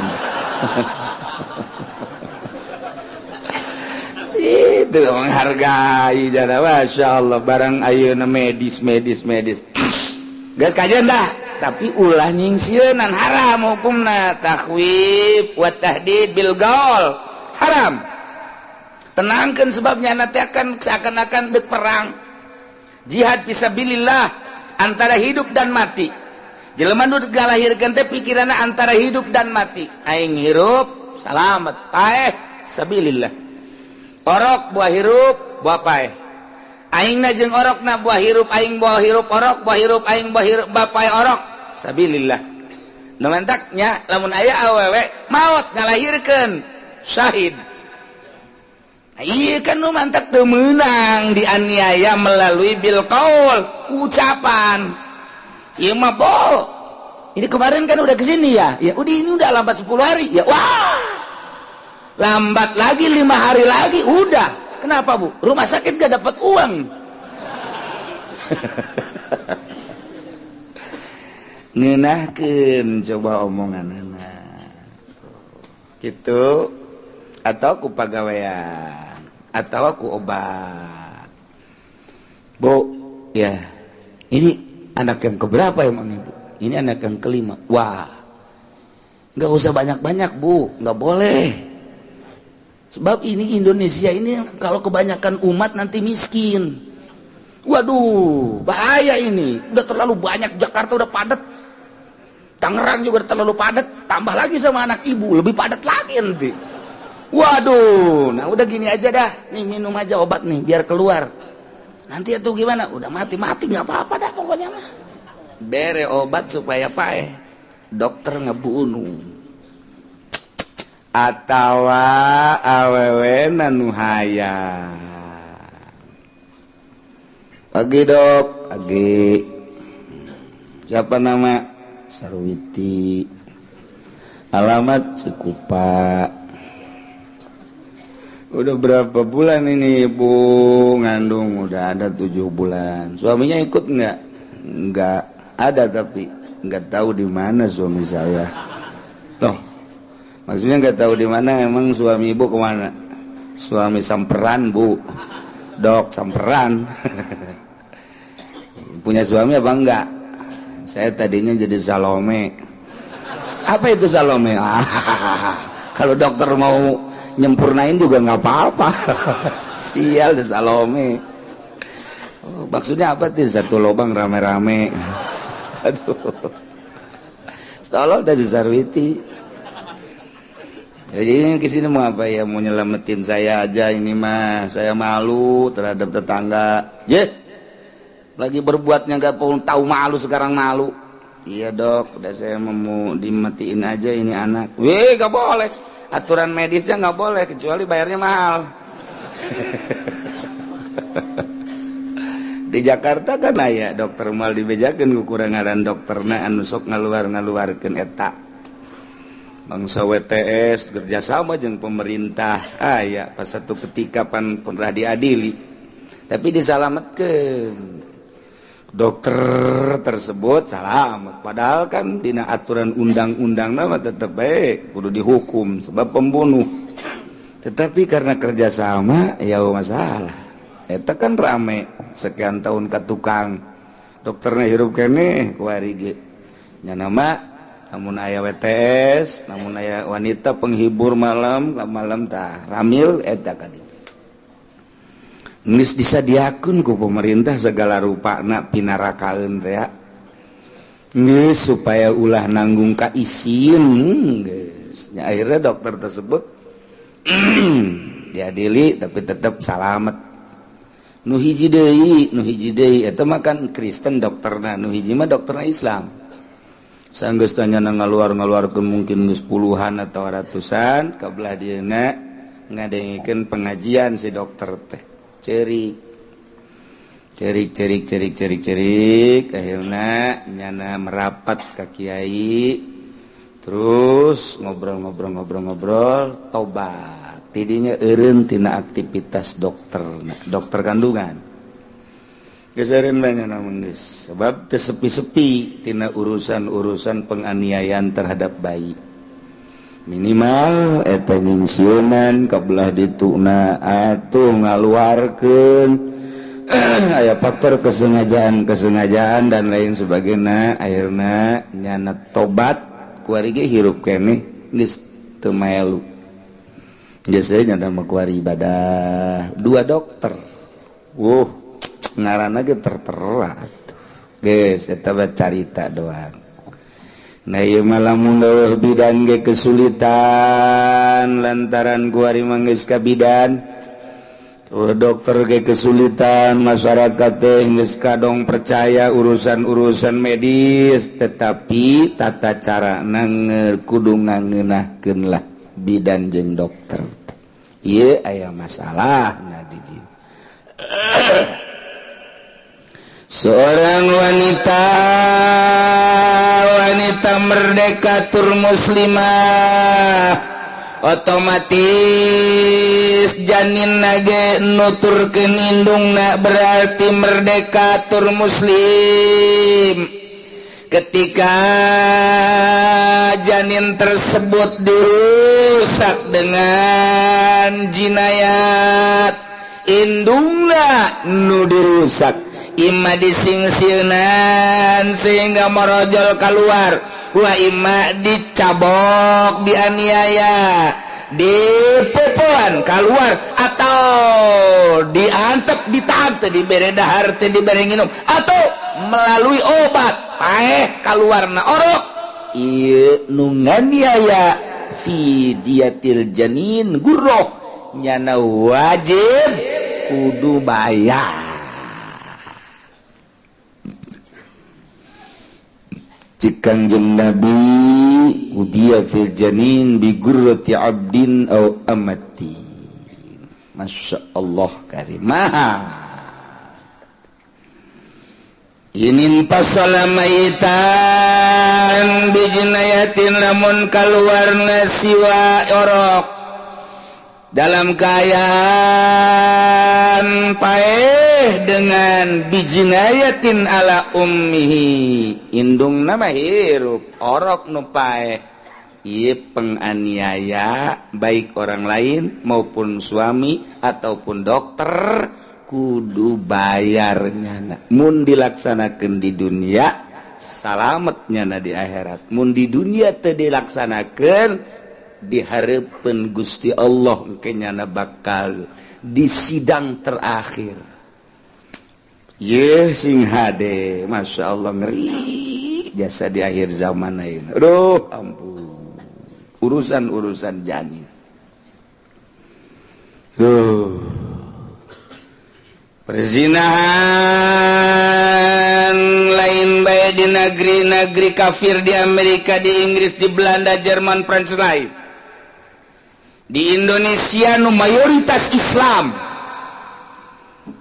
itu menghargai jana Masya Allah barang ayeuna medis guys kajian dah tapi ulah nyingsieun haram hukumna takhwif wa tahdid bil gaul haram tenangkeun sebabnya nanti akan seakan-akan deuk perang jihad fisabilillah antara hidup dan mati jelema nu galahirkeun teh pikiranna antara hidup dan mati. Aing hirup salamet paeh sabilillah. Orok buah hirup buah paeh. Aingna jeung orokna buah hirup aing buah hirup orok, buah hirup aing buah hirup buah paeh orok sabilillah. Nu mentak nya lamun aya awewe maot ngalahirkeun syahid. Iya kan nu mantak teu meunang dianiaya melalui bil qaul, ucapan. Ieu mah bo. Ini kemarin kan udah kesini ya. Ya udah ini udah lambat 10 hari. Ya wah. Lambat lagi 5 hari lagi udah. Kenapa, Bu? Rumah sakit gak dapat uang. Ngeunahkeun coba omongan anak. Gitu atau ku pagawean atau aku obat. Bu, ya ini anak yang keberapa emang Ibu? Ini anak yang kelima. Wah, nggak usah banyak-banyak Bu, nggak boleh. Sebab ini Indonesia ini kalau kebanyakan umat nanti miskin. Waduh, bahaya ini. Udah terlalu banyak, Jakarta udah padat. Tangerang juga udah terlalu padat. Tambah lagi sama anak Ibu, lebih padat lagi nanti. Waduh, nah udah gini aja dah. Nih minum aja obat nih, biar keluar. Nanti itu gimana? Udah mati-mati nggak apa-apa dah pokoknya mah. Bere obat supaya paeh. Dokter ngebunuh. Atawa awewe nanu hayang. Pagi dok, pagi. Siapa nama? Sarwiti. Alamat Cikupa. Udah berapa bulan ini Ibu ngandung? Udah ada 7 bulan. Suaminya ikut nggak? Nggak ada, tapi nggak tahu di mana suami saya. Loh, maksudnya nggak tahu di mana? Emang suami Ibu kemana? Suami samperan Bu, dok samperan. Punya suami apa enggak? Saya tadinya jadi Salome. Apa itu Salome? Kalau dokter mau nyempurnain juga nggak apa-apa. Sial deh Salome. Oh, maksudnya apa tuh? Satu lubang rame-rame. Aduh. Tolong dari Sarwiti. Jadi ini kesini mau apa ya? Mau nyelamatin saya aja ini mah. Saya malu terhadap tetangga. Lagi berbuatnya nggak tahu malu, sekarang malu. Iya dok, udah saya mau dimatiin aja ini anak. Nggak boleh. Aturan medisnya nggak boleh, kecuali bayarnya mahal. Di Jakarta kan aya dokter mal dibejakeun kekurangan dokterna anu sok ngaluarkeun eta. Bangsa WTS kerjasama jeung pemerintah aya pas satu ketika pan pernah diadili. Tapi disalametkeun. Dokter tersebut selamat, padahal kan dina aturan undang-undang nama tetap baik kudu dihukum sebab pembunuh. Tetapi karena kerjasama ya masalah. Eta kan rame sekian tahun ke tukang dokternya hirup kene kuari ge. Nya nama namun aya WTS, namun aya wanita penghibur malam tah ramil eta kadi. Geus disadiakeun ku pemerintah segala rupana pinarakaeun teh ya. Geus supaya ulah nanggung ka isin geus. Akhirnya dokter tersebut diadili tapi tetap salamet. Nu hiji deui eta mah kan Kristen dokterna, nu hiji mah dokterna Islam. Sanggeus tanya ngaluar-ngaluarkeun mungkin geus puluhan atau ratusan kabelah dieuna ngadengikeun pengajian si dokter teh. Cerik akhirnya nyana merapat ke kiai terus ngobrol tobat tidinya eureun tina aktivitas dokter kandungan geus eureun banyak namun geus sebab teu sepi-sepi tina urusan penganiayaan terhadap bayi. Minimal eta nyingsieunan kabelah dituna atuh ngaluarkeun aya faktor kesengajaan dan lain sebagainya. Akhirna nyana tobat kuari ge hirup keneh geus teu maelu. Geus nyana mah kuari ibadah 2 dokter. Ngaranna ge tertera. Geus eta carita doang. Nah ieu malamun dawuh bidan ge kesulitan lantaran ku ari manggeus ka bidan. Dokter ge kesulitan, masyarakat teh geus kadong percaya urusan-urusan medis, tetapi tata carana kudu ngangeunahkeun lah bidan jeung dokter. Ieu aya masalah na di dieu. Seorang wanita merdekatur muslimah otomatis janin nage nuturkeun indungna berarti merdekatur muslim. Ketika janin tersebut dirusak dengan jinayat, indungna nu dirusak imma disingsieunan sehingga merojol keluar, wa imma dicabok, dianiaya, dipopoan keluar, atau diantep, ditahan, diberi dahar, diberi minum, atau melalui obat paeh keluarna orok. Ieu nu nganiaya fi diatil janin gurroh nyana wajib kudu bayar. Kanjeng Nabi udia fil janin bi gurrati abdin aw amati. Masya Allah karimah. Inin pasala maitan bi jinayatin lamun kaluarna siwa orok dalam keadaan paeh dengan bijinayatin ala ummihi, indung nama hirup orok nu paeh. Ieu penganiaya baik orang lain maupun suami ataupun dokter kudu bayarnya. Mun dilaksanakeun di dunia salametnya di akhirat, mun di dunia teu dilaksanakeun dihareupeun Gusti Allah engke nyana bakal di sidang terakhir. Ye sing hade, masya Allah ngeri jasa di akhir zaman ayeuna. Aduh ampun, urusan janin. Perzinahan lain bae di negeri-negeri kafir, di Amerika, di Inggris, di Belanda, Jerman, Prancis lain. Di Indonesia nu mayoritas Islam,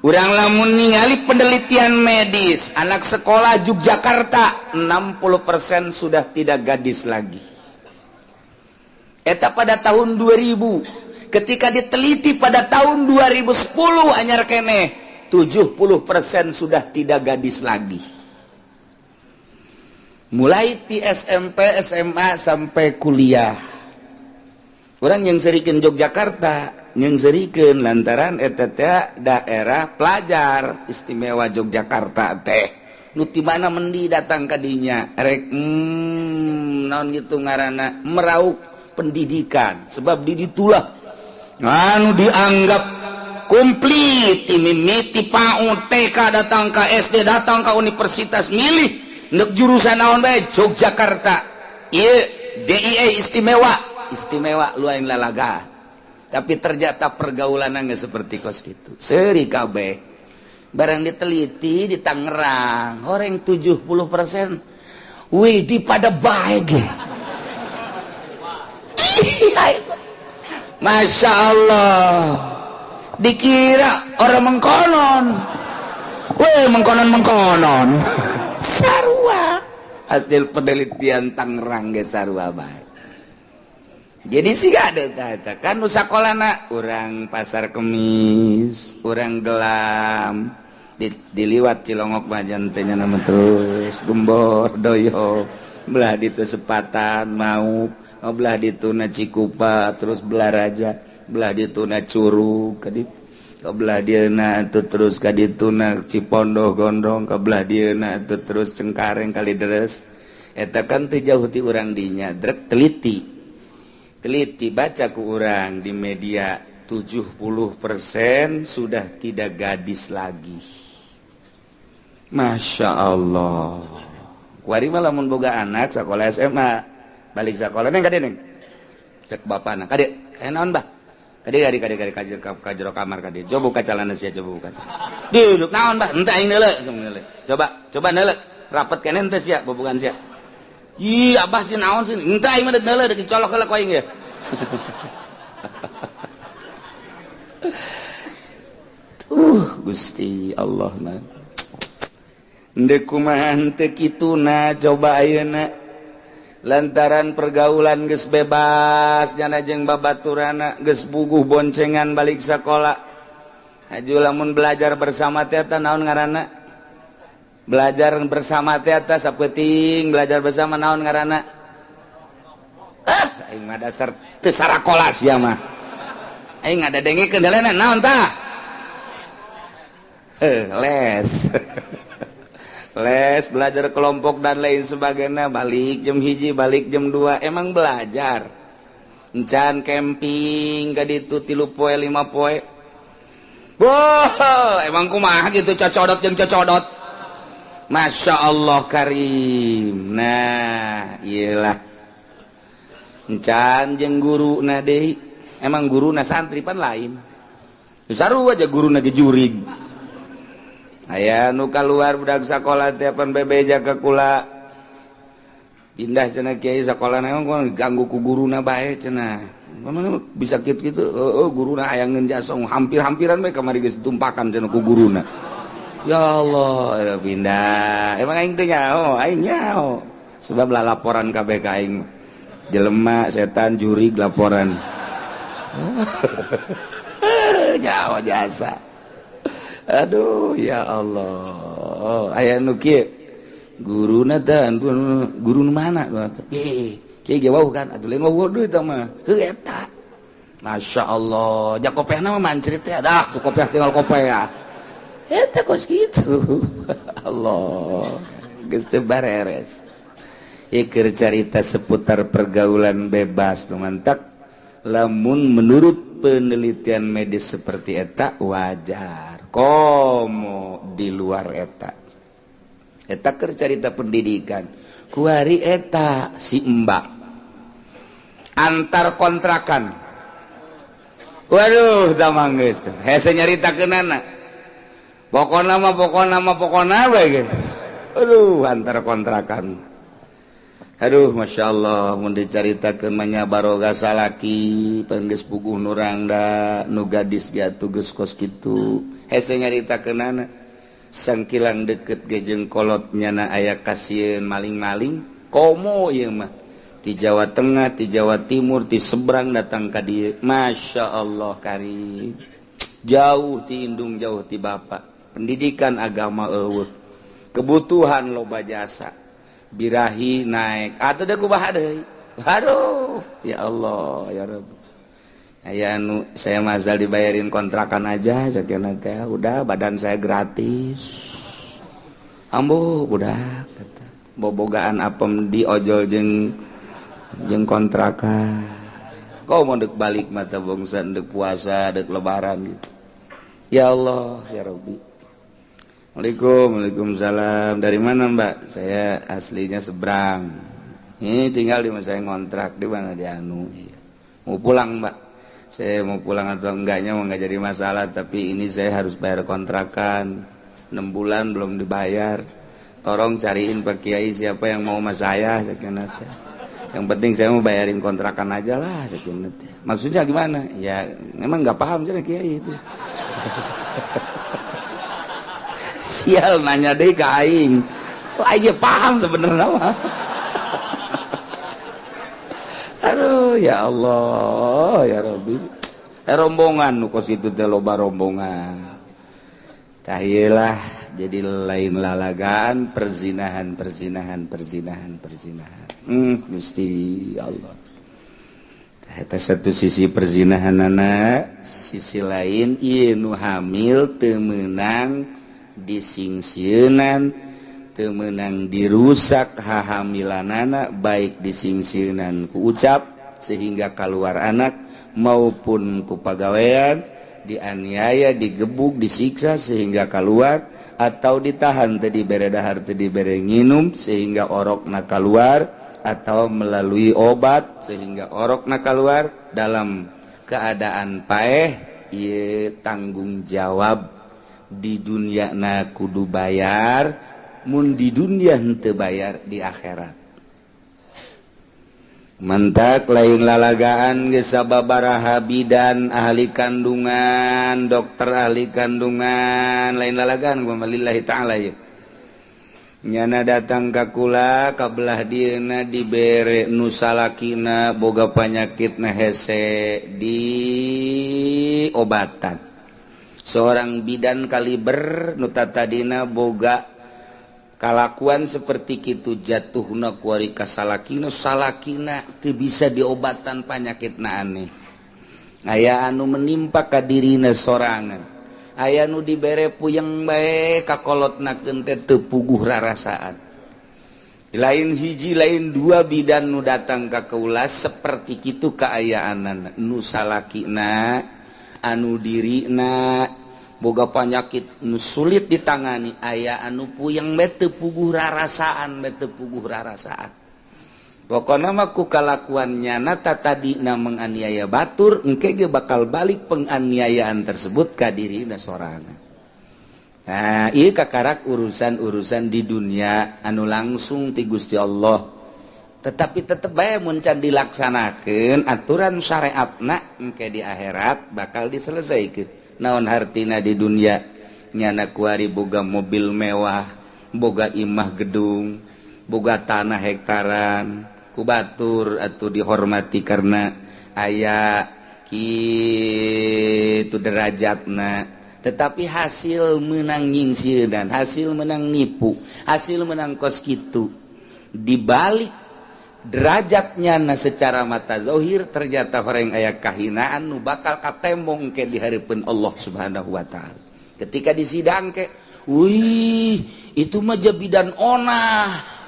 urang lamun ningali penelitian medis anak sekolah Yogyakarta 60% sudah tidak gadis lagi. Eta pada tahun 2000. Ketika diteliti pada tahun 2010 anyar keneh 70% sudah tidak gadis lagi. Mulai di SMP, SMA sampai kuliah. Orang yang serikeun Yogyakarta, yang serikeun lantaran eta teh daerah pelajar istimewa Yogyakarta teh. Nu ti mana mendi datang ka dinya rek naon gitu ngaranna merauk pendidikan, sebab di ditulah anu dianggap komplit, mimiti PAUD, TK, datang ke SD, datang ke universitas, milih neuk jurusan naon bae Yogyakarta. Ieu DIE istimewa luain lalaga. Tapi ternyata pergaulanna geus seperti kos kitu. Seuri kabeh. Barang diteliti di Tangerang, orang 70%. Wih, di pada bae ge. Masya Allah. Dikira orang mengkonon. Weh, mengkonon. Sarua. Hasil penelitian Tangerang ge sarua bae. Jadi sih gak ada kan sakolana urang Pasar Kemis, urang Gelam, diliwat Cilongok Bajan teh nama terus Gembor, Doyo, belah ditu Sepatan, Maup, belah ditu na Cikupa, terus belah Raja, belah ditu na Curug, kadit, belah dieuna teu terus kaditu na Cipondoh Gondrong, belah dieuna teu terus Cengkareng Kalideres. Eta kan teu jauh ti urang dinya, drek teliti baca ku urang di media 70% sudah tidak gadis lagi. Masya Allah. kuari mah lamun boga anak sakola SMA balik sakola neng kade neng cek bapana kade naon bah kade ka jero kamar kade coba buka calana sia coba buka duduk naon bah henteu aing neule coba neule rapet keneh henteu sia bobogan sia ih abah sih naon sih henteu aing mah neule deuk colok heula ku aing ya Gusti Allah mah ndek kumaha teu kituna coba ayeuna lantaran pergaulan geus bebas jana jeung babaturana geus buguh boncengan balik sakola aju lamun belajar bersama teh naon ngaranna belajar bersama teh sapeuting belajar bersama naon ngaranna aing mah dasar teu sarakola sia mah aing ngadadengikeun helena naon tah les belajar kelompok dan lain sebagainya balik jam 1 balik jam 2 emang belajar encan camping ka ditu 3 poe 5 poe boh emang kumaha gitu cocodot jeung cocodot Masya Allah karim nah iyalah encan jeung guruna deui emang guruna santri pan lain sarua aja guruna ge jurig aya nu kaluar budak sakola teh pan bebeja ka kula pindah cenah kiai sakola naon ganggu ku guruna bae cenah bisa kitu guruna aya ngeun jasa hampir-hampiran bae kamari geus tumpakan cenah ku guruna ya Allah pindah emang aing teh nyaho aing nyaho sebab laporan kabeh ka aing jelema setan jurig laporan nyaho jasa aduh ya Allah aya nu kieu guruna teh guru nu mana kieu ge wau kan atuh lain wau deui tah mah heuh eta Masya Allah jak kopehna mah mancrit teh dah tu kopeh tinggal kopeh eta kos kitu Allah geus teu bareres keur carita seputar pergaulan bebas nu mantak lamun menurut penelitian medis seperti eta wajar komo di luar eta keur carita pendidikan kuari eta si mbak antar kontrakan waduh tamang geus hese nyaritakeunana pokona bae geus aduh antar kontrakan aduh Masya Allah mun dicaritakeun manya baroga salaki pan geus puguh nu rangda nu gadis ge atuh geus kos kitu hese nyaritakeunana sangkilang deket ge jeung kolot nyana aya kasieun maling-maling komo ieu mah ti Jawa Tengah ti Jawa Timur ti seberang datang ka dieu Masya Allah karim jauh ti indung jauh ti bapa pendidikan agama eueuh kebutuhan loba jasa birahi naik atuh da kumaha deui aduh ya Allah ya Rabb aya anu saya mazal dibayarin kontrakan aja sakena teh udah badan saya gratis ambo budak kata bobogaan apem di ojol jeung kontrakan kau mau dek balik mata bongsan dek puasa dek lebaran gitu ya Allah ya Rabbi Waalaikumsalam dari mana mbak saya aslinya seberang ini tinggal di mana saya ngontrak di mana di anu mau pulang mbak saya mau pulang atau enggaknya mau nggak jadi masalah tapi ini saya harus bayar kontrakan 6 bulan belum dibayar tolong cariin Pak Kiai siapa yang mau sama saya sakit yang penting saya mau bayarin kontrakan aja lah sakit maksudnya gimana ya memang nggak paham sih Kiai itu sial nanya deh ke aing aja paham sebenarnya mah aduh ya Allah ya Rabbi rombongan nu kos itu teh loba rombongan tahilah jadi lain lalagaan perzinahan Gusti Allah eta satu sisi perzinahanana sisi lain ieu nu hamil teu meunang disingsieunnan teu meunang dirusak hahamilanana baik disingsieunnan ku ucap sehingga keluar anak maupun ku pagawean dianiaya digebuk disiksa sehingga keluar atau ditahan tadi bere dahar tadi bere nginum sehingga orokna keluar, atau melalui obat sehingga orokna keluar dalam keadaan paeh, ieu tanggung jawab di dunia na kudu bayar, mun di dunia henteu bayar di akhirat. Mantak lain lalagaan geus sababaraha bidan ahli kandungan, dokter ahli kandungan, lain lalagaan lillahi ta'ala ya. Nyana datang ka kula kabelah dieuna dibere nu salakina boga panyakitna hese di obatan. Seorang bidan kaliber nu tatadina boga kalakuan seperti kitu jatuhna kuari ka salakina teu bisa diobatan panyakitna aneh. Aya anu menimpa ka dirina sorangan, aya nu dibere puyeng bae kakolotnakeun teh teu puguh rarasaan. Lain hiji lain dua bidan nu datang ka kaula seperti kitu kaayaanana, nu salakina anu dirina boga panyakit nu sulit ditangani, aya anu puyeng teu puguh rarasaan, teu puguh rarasaan. Pokona mah ku kalakuannya nata tadina menganiaya batur, engke ge bakal balik penganiayaan tersebut ka dirina sorangan. Nah, ieu kakarak urusan-urusan di dunia anu langsung ti Gusti Allah. Tetapi tetep bae mun can dilaksanakeun aturan syariatna, engke di akhirat bakal diselesaikeun. Naon hartina di dunia nyana kuari boga mobil mewah, boga imah gedung, boga tanah hektaran, kubatur atau dihormati karena aya kitu derajatna, tetapi hasil menang nyingsieun dan hasil menang nipu, hasil menang kos kitu dibalik derajatnya na secara mata zahir ternyata orang aya kahinaan nu bakal katembong ke di hareupeun Allah Subhanahu wa taala. Ketika disidang ke, wih itu mah bidan onah.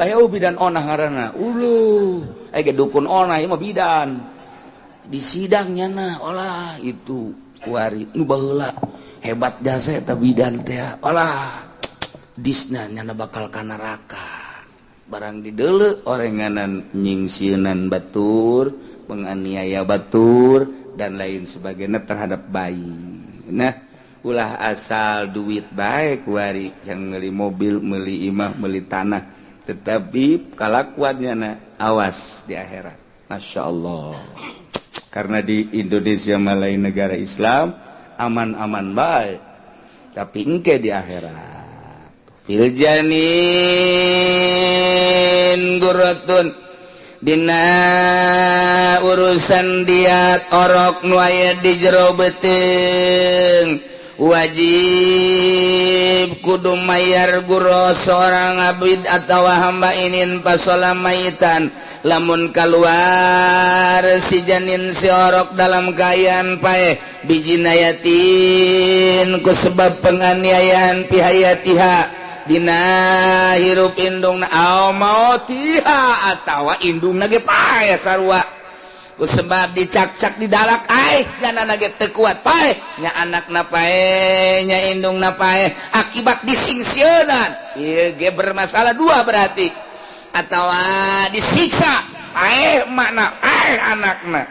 Aya bidan onah ngaranna. Aya dukun onah ieu mah bidan. Disidangnya na olah itu kuari nu baheula hebat jasa eta bidan teh. Olah disna nya bakal ka neraka. Barang dideuleu orenganan nyingsieun batur, penganiaya batur dan lain sebagainya terhadap bayi. Nah, ulah asal duit baik kuari yang meuli mobil, meuli imah, meuli tanah, tetapi kalakuannya na awas di akhirat. Masya Allah. Karena di Indonesia malain negara Islam aman-aman baik, tapi engke di akhirat fil janin guratun dina urusan diat orok nu aya di jero beuteung wajib kudu mayar guro seorang abid atawa hamba inin pasola maitan lamun keluar si janin si orok dalam kaayaan paeh bijina yatin ku sebab penganiayaan pihayatiha dina hirup indungna au mautiha atawa indungna ge paeh sarua ku sebab dicak-cak didalak janana ge teu kuat paeh nya anakna paeh nya indungna paeh akibat disingsieunnan ieu ge bermasalah dua berarti atawa disiksa paeh makna anakna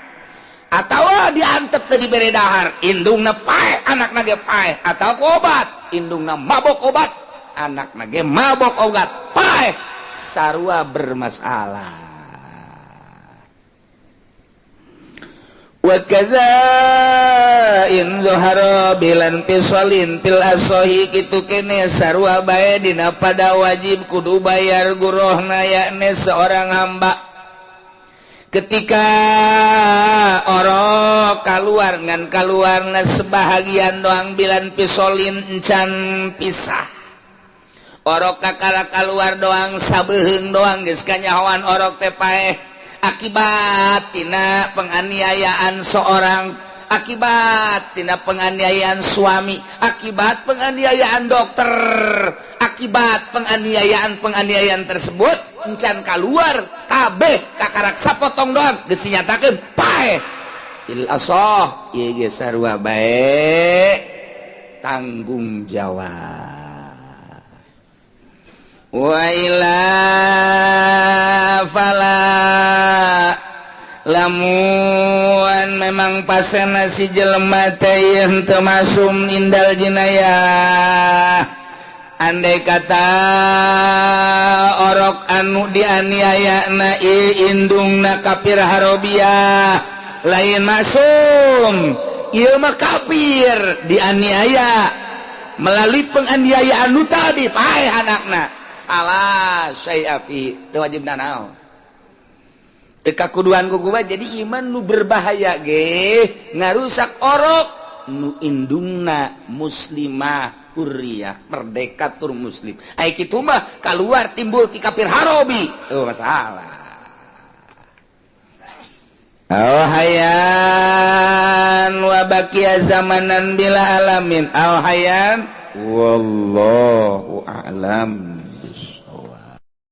atawa diantep teu dibere dahar indungna paeh anakna ge paeh atawa ku obat indungna mabok obat anak nage mabok obat paeh sarua bermasalah. Wa kadza in zuhara bilan pisolin pil asohi kitu kene sarua bae dina pada wajib kudu bayar gurohna yakni seorang hamba. Ketika orok keluar ngan keluarna sebahagian doang bilan pisolin encan pisah. Orok kakara keluar doang sabeuheung doang geus kanyahoan orok teh paeh akibat tina penganiayaan seorang, akibat tina penganiayaan suami, akibat penganiayaan dokter, akibat penganiayaan tersebut encan keluar kabeh kakarak sapotong doang geus dinyatakeun paeh il asoh ieu ge sarua bae tanggung jawab. Wa ila fala lamun memang pasana si jelema teh teu masum indal jinayah, andai kata orok anu dianiayana indungna kafir harobiyah lain masum, ieu mah kafir dianiaya melalui penganiayaan nu tadi paeh anakna. Salah saya api teu wajib naon teu kakuduan kukuba. Jadi iman nu berbahaya ge ngarusak orok nu indungna muslimah hurriyah merdeka tur muslim. Ai kitu mah kaluar timbul ti kafir harobi teu masalah. Hayan wa baqiya zamanan bila alamin. Hayan wallahu a'lam.